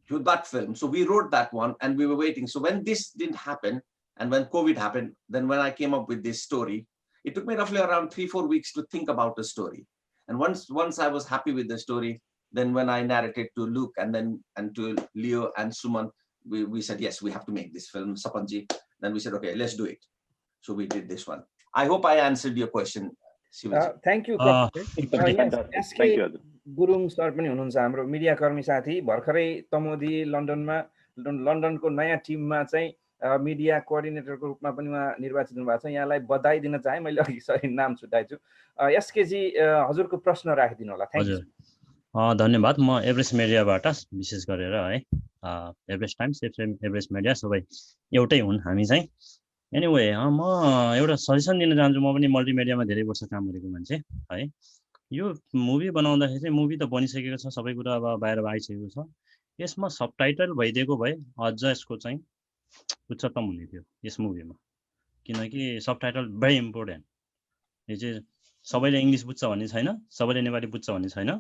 To that film. So we wrote that one, and we were waiting. So when this didn't happen, and when COVID happened, then when I came up with this story, it took me roughly around 3-4 weeks to think about the story. And once I was happy with the story, then when I narrated to Luke and to Leo and Suman, we said, yes, we have to make this film, Sapanji. Then we said, okay, let's do it. So we did this one. I hope I answered your question, Shivaji. Thank you. Gurung sir पनि हुनुहुन्छ हाम्रो मिडिया कर्मी साथी, भर्खरै तमोदी लन्डनको नयाँ टिममा चाहिँ मिडिया कोअर्डिनेटरको रूपमा पनि उहाँ निर्वाचित हुनुभएको छ। यहाँलाई बधाई दिन चाहे, मैले अघि सरी नाम छुटाएछु। एसकेजी हजुरको प्रश्न राखिदिनु होला। Thank you. धन्यवाद। म एभरेस्ट मिडियाबाट विशेष गरेर है, एभरेस्ट टाइम्स, एभरेस्ट मिडिया सबै एउटै हुन् हामी चाहिँ। एनीवे, म एउटा सजेसन दिन चाहन्छु। म पनि मल्टिमिडियामा धेरै वर्ष काम गरेको मान्छे है। यो मुभी बनाउँदाखेरि चाहिँ मुभी त बनिसकेको छ, सबै कुरा अब बाहिर आइसकेको छ। यसमा सबटाइटल भइदिएको भए अझ यसको चाहिँ उच्चतम हुने थियो यस मुभीमा, किनकि सबटाइटल भेरी इम्पोर्टेन्ट। यो चाहिँ सबैले इङ्ग्लिस बुझ्छ भन्ने छैन, सबैले नेपाली बुझ्छ भन्ने छैन।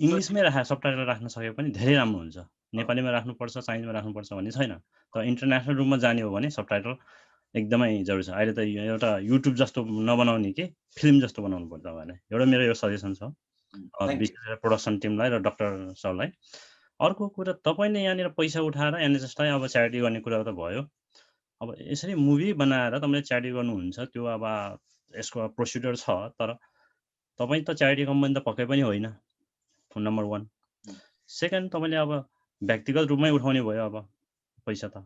इङ्ग्लिसमै सबटाइटल राख्न सके पनि धेरै राम्रो हुन्छ। नेपालीमा राख्नुपर्छ, चाइनिजमा राख्नुपर्छ भन्ने छैन। तर इन्टरनेसनल रूपमा जाने हो भने सबटाइटल एकदमै जरुरी छ। अहिले त एउटा युट्युब जस्तो नबनाउने कि फिल्म जस्तो बनाउनु पर्छ भने एउटा मेरो यो सजेसन छ विशेष गरेर प्रोडक्सन टिमलाई र डाक्टर सरलाई। अर्को कुरा, तपाईले यहाँनिर पैसा उठाएर एनएचएसलाई अब च्यारिटी गर्ने कुरा त भयो। अब यसरी मुभी बनाएर तपाईले च्यारिटी गर्नुहुन्छ, त्यो अब यसको प्रोसिड्युर छ, तर तपाई त च्यारिटी कम्पनी त पक्कै पनि होइन, नम्बर 1। सेकेन्ड, तपाईले अब व्यक्तिगत रूपमै उठाउने भयो अब पैसा त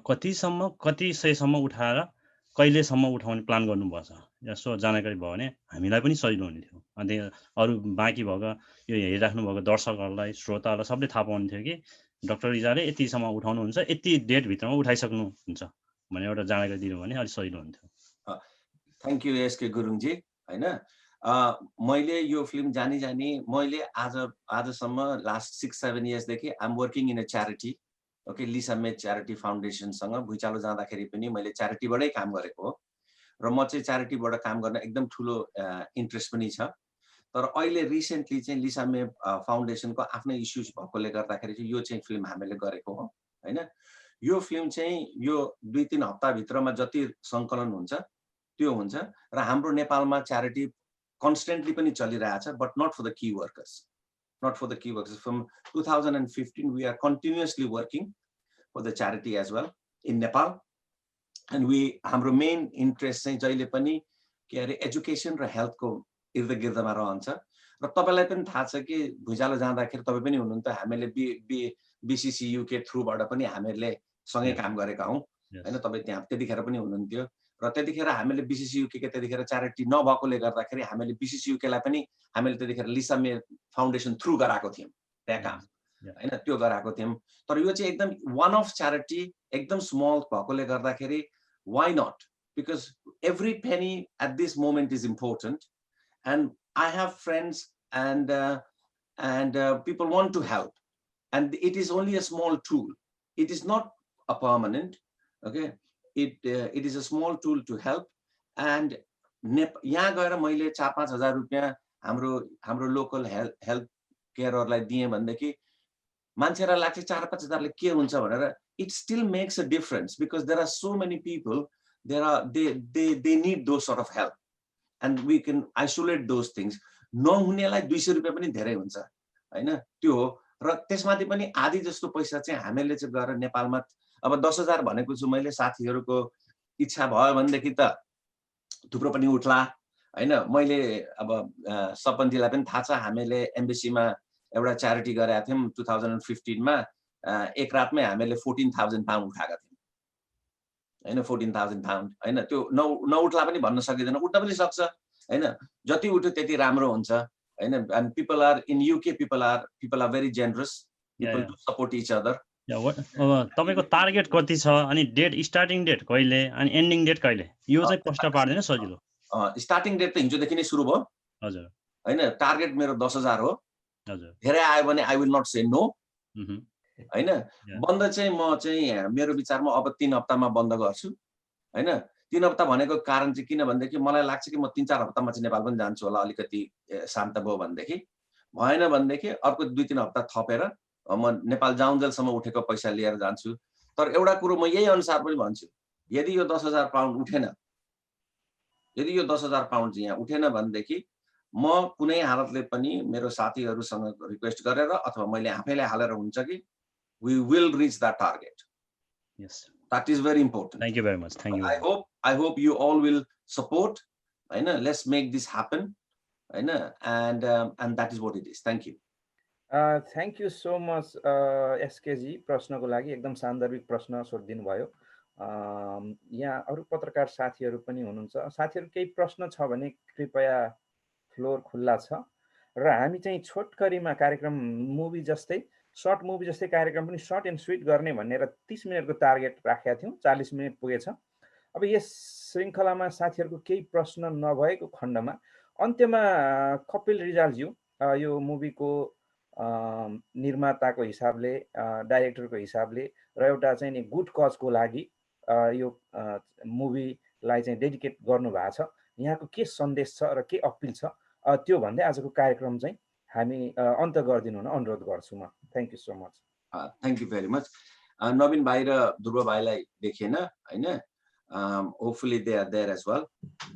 कतिसम्म, कति सयसम्म उठाएर कहिलेसम्म उठाउने प्लान गर्नुपर्छ, यसो जानकारी भयो भने हामीलाई पनि सजिलो हुने थियो। अनि अरू बाँकी भएको यो हेरिराख्नु भएको दर्शकहरूलाई, श्रोताहरूलाई सबले थाहा पाउने थियो कि डाक्टर रिजाले यतिसम्म उठाउनुहुन्छ, यति डेट भित्रमा उठाइसक्नुहुन्छ भने एउटा जानकारी दिनु भने अलिक सजिलो हुन्थ्यो। थ्याङ्क यू एसके गुरुङजी। हैन, मैले यो फिल्म जानी मैले आजसम्म लास्ट 6-7 इयर्सदेखि I am working in a charity, okay, Lisa मे च्यारिटी फाउन्डेसनसँग भुइँचालो जाँदाखेरि पनि मैले च्यारिटीबाटै काम गरेको हो, र म चाहिँ च्यारिटीबाट काम गर्न एकदम ठुलो इन्ट्रेस्ट पनि छ। तर अहिले रिसेन्टली चाहिँ लिसा मे फाउन्डेसनको आफ्नै इस्युज भएकोले गर्दाखेरि चाहिँ यो चाहिँ फिल्म हामीले गरेको हो। हैन, यो फिल्म चाहिँ यो 2-3 हप्ताभित्रमा जति सङ्कलन हुन्छ त्यो हुन्छ, र हाम्रो नेपालमा च्यारिटी कन्स्टेन्टली पनि चलिरहेछ, but not for the key workers, not for the key workers. From 2015, we are continuously working for the charity as well in Nepal. And हाम्रो main interest चाहिँ जहिले पनि के अरे एजुकेसन र हेल्थको इर्दगिर्दमा रहन्छ। र तपाईलाई पनि थाहा छ कि भुइँचालो जाँदाखेरि तपाई पनि हुनुहुन्छ, हामीले BCC UK थ्रुबाट पनि हामीहरूले सँगै काम गरेका हौँ हैन तपाई त्यहाँ त्यतिखेर पनि हुनुहुन्थ्यो र त्यतिखेर हामीले BCC UK के त्यतिखेर च्यारिटी नभएकोले गर्दाखेरि हामीले BCC UK लाई पनि हामीले त्यतिखेर लिसा मे फाउन्डेसन थ्रु गराएको थियौं त्यहाँ काम हैन त्यो गराएको थियौं तर यो चाहिँ एकदम वान अफ च्यारिटी एकदम स्मल भएकोले गर्दाखेरि why not because every penny at this moment is important and I have friends and people want to help and it is only a small tool it is not a permanent okay it is a small tool to help and यहाँ गएर मैले 4-5 हजार रुपैयाँ हाम्रो लोकल हेल्थ केयरहरुलाई दिए भनेदेखि मान्छेहरुलाई लाग्छ 4-5 हजारले के हुन्छ भनेर it still makes a difference because there are so many people they need those sort of help and we can isolate those things नहुनेलाई 200 रुपैयाँ पनि धेरै हुन्छ हैन त्यो हो र त्यसमाथि पनि आधी जस्तो पैसा चाहिँ हामीले चाहिँ गएर नेपालमा अब 10,000 भनेको छु मैले साथीहरुको इच्छा भयो भनेदेखि त थुप्रो पनि उठला हैन मैले अब सपनजीलाई पनि थाहा छ हामीले एम्बेसीमा एउटा च्यारिटी गरेका थियौं 2015 मा एक रातमै हामीले 14,000 पाउन्ड उठाएका थियौं हैन 14,000 पाउन्ड हैन त्यो नउठला पनि भन्न सकिदैन उठ्न पनि सक्छ हैन जति उठ्यो त्यति राम्रो हुन्छ हैन and people are in UK people are very generous people do support each other तपाईको टार्गेट कति छ अनि डेट स्टार्टिङ डेट कहिले अनि एन्डिङ डेट कहिले यो चाहिँ पोस्ट पार्दैन सजिलो स्टार्टिङ डेट त हिजोदेखि नै सुरु भयो हजुर हैन टार्गेट मेरो 10,000 हो हजुर धेरै आयो भने I will not say no हैन बन्द चाहिँ म चाहिँ मेरो विचारमा अब 3 हप्तामा बन्द गर्छु हैन 3 हप्ता भनेको कारण चाहिँ किन भन्दाखेरि मलाई लाग्छ कि म 3-4 हप्तामा चाहिँ नेपाल पनि जान्छु होला अलिकति शान्त भयो भनेदेखि भएन भनेदेखि अर्को 2-3 हप्ता थपेर म नेपाल जाउन्जेलसम्म उठेको पैसा लिएर जान्छु तर एउटा कुरो म यही अनुसार पनि भन्छु यदि यो 10,000 पाउन्ड उठेन यदि यो 10,000 पाउन्ड चाहिँ यहाँ उठेन भनेदेखि म कुनै हालतले पनि मेरो साथीहरुसँग रिक्वेस्ट गरेर अथवा मैले आफैले हालेर हुन्छ कि we will reach that target yes that is very important thank you very much thank you I hope you all will support I know let's make this happen I know and that is what it is thank you thank you so much SKG प्रश्नको लागि एकदम सान्दर्भिक प्रश्न सोधिदिनु भयो यहाँ अरु पत्रकार साथीहरु पनि हुनुहुन्छ साथीहरु केही प्रश्न छ भने कृपया फ्लोर खुल्ला छ र हामी चाहिँ छोटकरीमा कार्यक्रम मुभी जस्तै सर्ट मुभी जस्तै कार्यक्रम पनि सर्ट एन्ड स्वीट गर्ने भनेर 30 मिनेटको टार्गेट राखेका थियौं 40 मिनेट पुगेछ अब यस श्रृंखलामा साथीहरुको केही प्रश्न नभएको खण्डमा अन्त्यमा कपिल रिजालज्यू यो मुभीको निर्माताको हिसाबले डाइरेक्टरको हिसाबले र एउटा चाहिँ नि गुड कजको लागि यो मुभीलाई चाहिँ डेडिकेट गर्नु भएको छ यहाँको के सन्देश छ र के अपिल छ त्यो भन्दै आजको कार्यक्रम चाहिँ हामी अन्त गर्दिनु हुन अनुरोध गर्छु म thank you so much thank you very much Naveen भाइ र ध्रुव भाइलाई देखेन हैन hopefully they are there as well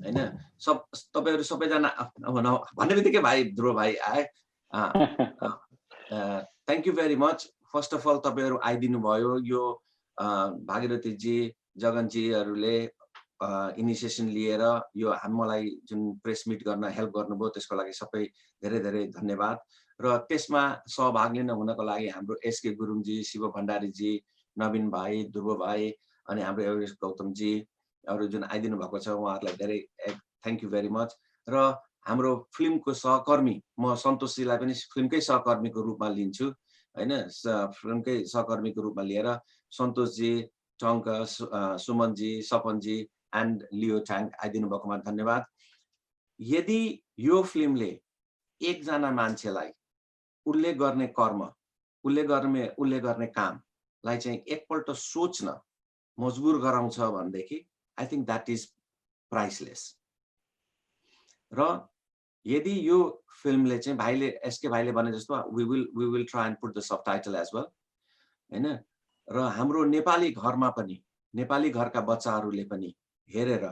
हैन सब तपाईहरु सबैजना भन्नेबित्तिकै भाइ ध्रुव भाइ आए thank you very much first of all तपाईहरु आइदिनु भयो यो भागीरथी जी जगन जीहरुले इनिसिएसन लिएर यो मलाई जुन प्रेस मिट गर्न हेल्प गर्नुभयो त्यसको लागि सबै धेरै धेरै धन्यवाद र त्यसमा सहभागी हुनको लागि हाम्रो एसके गुरुङ जी शिव भण्डारी जी नवीन भाइ ध्रुव भाइ अनि हाम्रो एवरेस्ट गौतम जी अरु जुन आइदिनु भएको छ उहाँहरुलाई धेरै थ्यांक यू भेरी मच र हाम्रो फिल्मको सहकर्मी म सन्तोष जीलाई पनि फिल्मकै सहकर्मीको रूपमा लिन्छु हैन फिल्मकै सहकर्मीको रूपमा लिएर सन्तोष जी टंक सुमन जी सपन जी एन्ड लियो ट्याङ्क आइदिनु भएकोमा धन्यवाद यदि यो फिल्मले एकजना मान्छेलाई उल्ले गर्ने कर्म उल्ले गर्ने कामलाई चाहिँ एकपल्ट सोच्न मजबुर गराउँछ भनेदेखि I think that is priceless र यदि यो फिल्मले चाहिँ भाइले एसके भाइले भने जस्तो we will try and put the subtitle as well हैन र हाम्रो नेपाली घरमा पनि नेपाली घरका बच्चाहरूले पनि हेरेर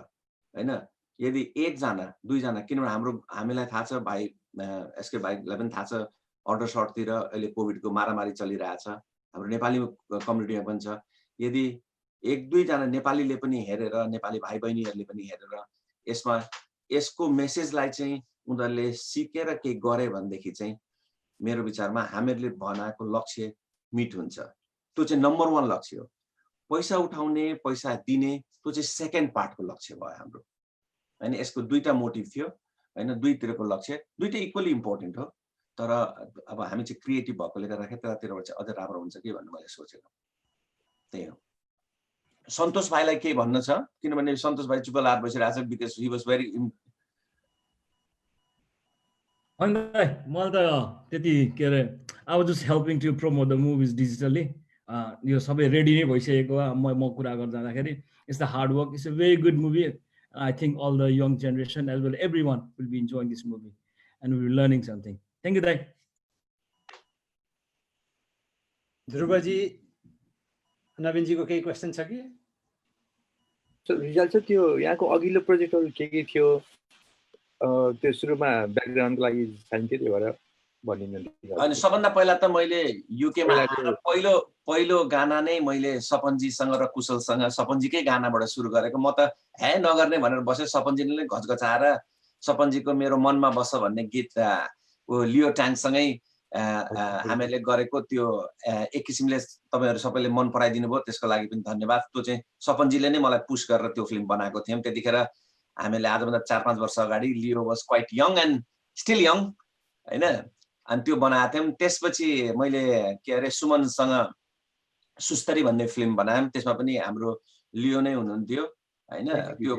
हैन यदि एकजना दुईजना किनभने हामीलाई थाहा छ भाइ एसके भाइलाई पनि थाहा छ अर्डर सर्टतिर अहिले कोभिडको मारामारी चलिरहेछ हाम्रो नेपाली कम्युनिटीमा पनि छ यदि एक दुईजना नेपालीले पनि हेरेर नेपाली भाइ बहिनीहरूले पनि हेरेर यसको मेसेजलाई चाहिँ उनीहरूले सिकेर केही गरे भनेदेखि चाहिँ मेरो विचारमा हामीहरूले बनाएको लक्ष्य मिट हुन्छ। त्यो चाहिँ नम्बर 1 लक्ष्य हो। पैसा उठाउने पैसा दिने त्यो चाहिँ सेकेन्ड पार्टको लक्ष्य भयो हाम्रो हैन। यसको दुईटा मोटिभ थियो हैन, दुईतिरको लक्ष्य दुईटै इक्वली इम्पोर्टेन्ट हो। तर अब हामी चाहिँ क्रिएटिभ भएकोले गर्दाखेरि त्यतातिरबाट चाहिँ अझै राम्रो हुन्छ कि भन्ने मैले सोचेको त्यही हो। सन्तोष भाइलाई के भन्न छ किनभने सन्तोष भाइ चुप लाएर बसिरहेको छ बिकज ही वाज भेरी होइन भाइ मलाई त त्यति के अरे I was just helping to promote the movies digitally. यो सबै रेडी नै भइसकेको म कुरा गर्दा जाँदाखेरि it's the hard work, it's a very good movie. I think all the young generation as well every one will be enjoying this movie and will be learning something. Thank you दाइ। ध्रुवजी नवीनजीको केही क्वेसन छ कि? रिजल्ट चाहिँ त्यो यहाँको अघिल्लो प्रोजेक्टहरू के थियो त्यो सुरुमा ब्याकग्राउन्डको लागि चाहिन्थ्यो त्यही भएर भनिदिनु। अनि सबभन्दा पहिला त मैले युकेमा आएर पहिलो गाना नै मैले सपनजीसँग र कुशलसँग सपनजीकै गानाबाट सुरु गरेको। म त नगर्ने भनेर बसेँ, सपनजीले नै घचघचाएर सपनजीको मेरो मनमा बस भन्ने गीत लियो ट्याङसँगै हामीले गरेको त्यो एक किसिमले तपाईहरु सबैले मन पराइदिनु भयो, त्यसको लागि पनि धन्यवाद। त्यो चाहिँ सपनजीले नै मलाई पुश गरेर त्यो फिल्म बनाएको थियौं। त्यतिखेर हामीले आजभन्दा 4-5 वर्ष अगाडि Leo was quite young and still young हैन, अनि त्यो बनाएको थियौं। त्यसपछि मैले के अरे सुमनसँग सुस्तरी भन्ने फिल्म बनायौं, त्यसमा पनि हाम्रो लियो नै हुनुहुन्थ्यो हैन। त्यो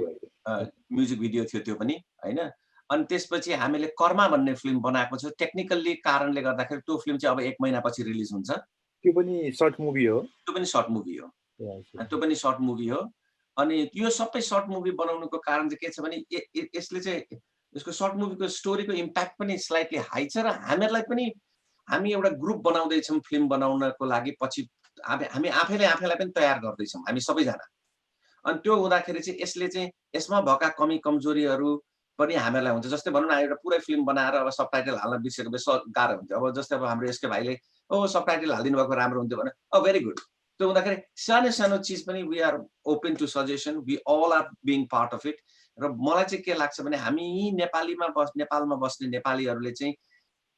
म्युजिक भिडियो थियो त्यो पनि हैन। अनि त्यसपछि हामीले कर्मा भन्ने फिल्म बनाएको छ। टेक्निकली कारणले गर्दाखेरि त्यो फिल्म चाहिँ अब 1 महिनापछि रिलिज हुन्छ। त्यो पनि सर्ट मुभी हो। त्यो पनि सर्ट मुभी हो। त्यो पनि सर्ट मुभी हो। अनि यो सबै सर्ट मुभी बनाउनुको कारण चाहिँ के छ भने यसले चाहिँ यसको सर्ट मुभीको स्टोरीको इम्प्याक्ट पनि स्लाइटली हाई छ र हामीहरुलाई पनि हामी एउटा ग्रुप बनाउँदै छौं फिल्म बनाउनको लागि। पछि हामी आफैलाई पनि तयार गर्दै छौं हामी सबैजना। अनि त्यो हुँदाखेरि चाहिँ यसले चाहिँ यसमा भएका कमी कमजोरीहरु पनि हामीलाई हुन्छ। जस्तै भनौं न एउटा पुरै फिल्म बनाएर अब सबटाइटल हाल्न बिर्सेपछि गाह्रो हुन्छ। अब जस्तै अब हाम्रो यसके भाइले सबटाइटल हाल्दिनु भएको राम्रो हुन्थ्यो भने भेरी गुड। त्यो हुँदाखेरि सानो सानो चीज पनि we are open to suggestion, we all are being part of it. र मलाई चाहिँ के लाग्छ भने हामी नेपालमा बस्ने नेपालीहरुले चाहिँ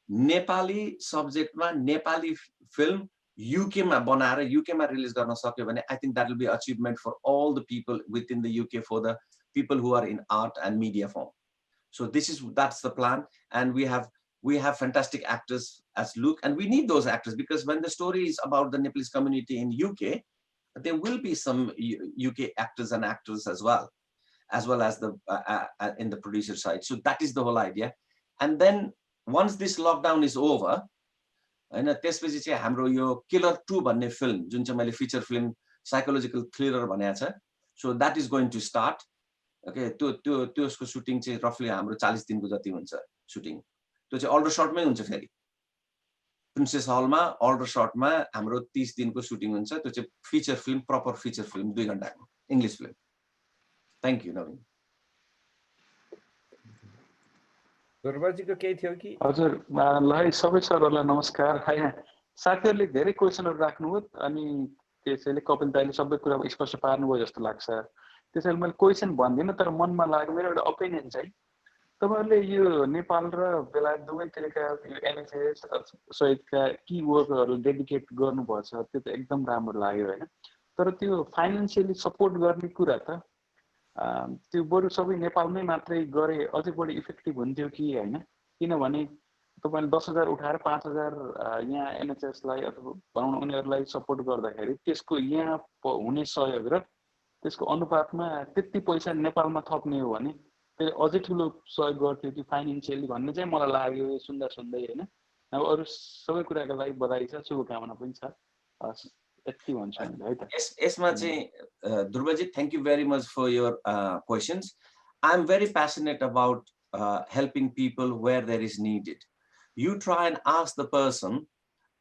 नेपाली सब्जेक्टमा नेपाली फिल्म युकेमा बनाएर युकेमा रिलिज गर्न सक्यो भने I think that will be achievement for all the people within the UK for the people who are in art and media form. So that's the plan, and we have fantastic actors as Luke, and we need those actors because when the story is about the Nepalese community in UK, there will be some UK actors and actors as well as the in the producer side. So that is the whole idea. And then once this lockdown is over, हैन, त्यसपछि चाहिँ हाम्रो यो किलर 2 भन्ने फिल्म जुन चाहिँ मैले फिचर फिल्म साइकोलोजिकल थ्रिलर भनेको छ, so that is going to start. Okay, त्यसको सुटिङ चाहिँ रफली हाम्रो 40 दिनको जति हुन्छ सुटिङ। त्यो चाहिँ अल्डर शटमै हुन्छ। फेरि प्रिन्सेस हलमा अल्डर शटमा हाम्रो 30 दिनको सुटिङ हुन्छ। त्यो चाहिँ feature film, proper feature film 2 घण्टाको इंग्लिश फिल्म। थ्यांक यू नवीन। दुर्वाजीको केही थियो कि? हजुर ल सबै सरहरुलाई नमस्कार। हैन साथीहरुले धेरै क्वेशनहरु राख्नुभयो अनि त्यसैले कपिल दाइले सबै कुरा स्पष्ट पार्नुभयो जस्तो लाग्छ। त्यसैले मैले क्वेशन भन्दिनँ, तर मनमा लाग्यो मेरो एउटा ओपिनियन चाहिँ तपाईहरुले यो नेपाल र बेलायत दुवैतिरका यो एनएचएस सहितका की वर्करहरु डेडिकेट गर्नुपर्छ, त्यो त एकदम राम्रो लाग्यो हैन। तर त्यो फाइनान्शियली सपोर्ट गर्ने कुरा त त्यो बरु सबै नेपालमै मात्रै गरे अझै बढी इफेक्टिभ हुन्थ्यो कि हैन। किनभने तपाईले 10,000 उठाएर 5,000 यहाँ एनएचएस लाई अथवा भनौं उनीहरुलाई सपोर्ट गर्दाखेरि त्यसको यहाँ हुने सहयोग र त्यसको अनुपातमा त्यति पैसा नेपालमा थप्ने हो भने त्यसले अझै ठूलो सहयोग गर्थ्यो कि फाइनान्शियली भन्ने चाहिँ मलाई लाग्यो सुन्दै हैन। अब अरु सबै कुराको लागि बधाई छ, शुभकामना पनि छ। यति भन्छु है त। यसमा चाहिँ ध्रुवजी thank you very much for your questions. I am very passionate about helping people where there is needed. You try and ask the person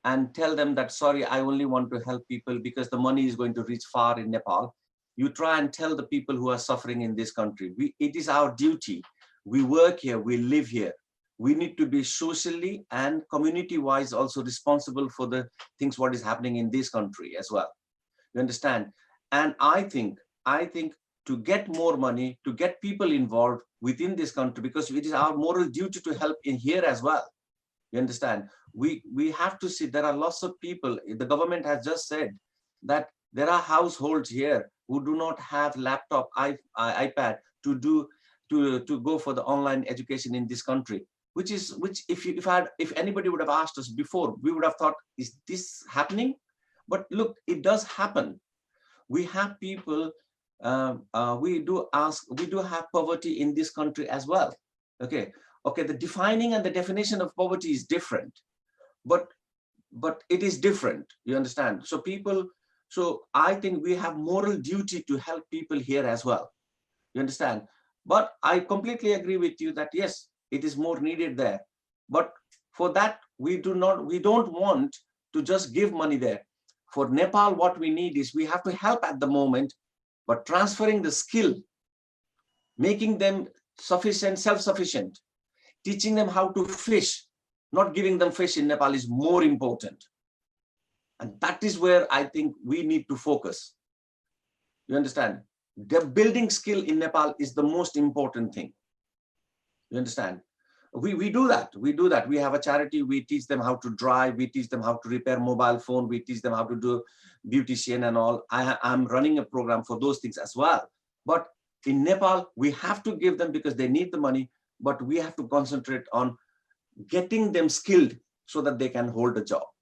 and tell them that sorry, I only want to help people because the money is going to reach far in Nepal. You try and tell the people who are suffering in this country, it is our duty. We work here, we live here. We need to be socially and community-wise also responsible for the things what is happening in this country as well. You understand? And I think to get more money, to get people involved within this country, because it is our moral duty to help in here as well. You understand? We have to see there are lots of people. The government has just said that there are households here who do not have laptop, iPad to go for the online education in this country. Which if anybody would have asked us before, we would have thought, is this happening? But look, it does happen. We have people. We do have poverty in this country as well. Okay. The defining and the definition of poverty is different, but it is different. You understand? So I think we have moral duty to help people here as well. You understand? But I completely agree with you that yes, it is more needed there. But for that, we don't want to just give money there. For Nepal, what we need is we have to help at the moment, but transferring the skill, making them self-sufficient, teaching them how to fish, not giving them fish in Nepal is more important. And that is where I think we need to focus. You understand? The building skill in Nepal is the most important thing. You understand? We do that. We have a charity. We teach them how to drive. We teach them how to repair mobile phone. We teach them how to do beautician and all. I'm running a program for those things as well. But in Nepal, we have to give them because they need the money, but we have to concentrate on getting them skilled so that they can hold a job.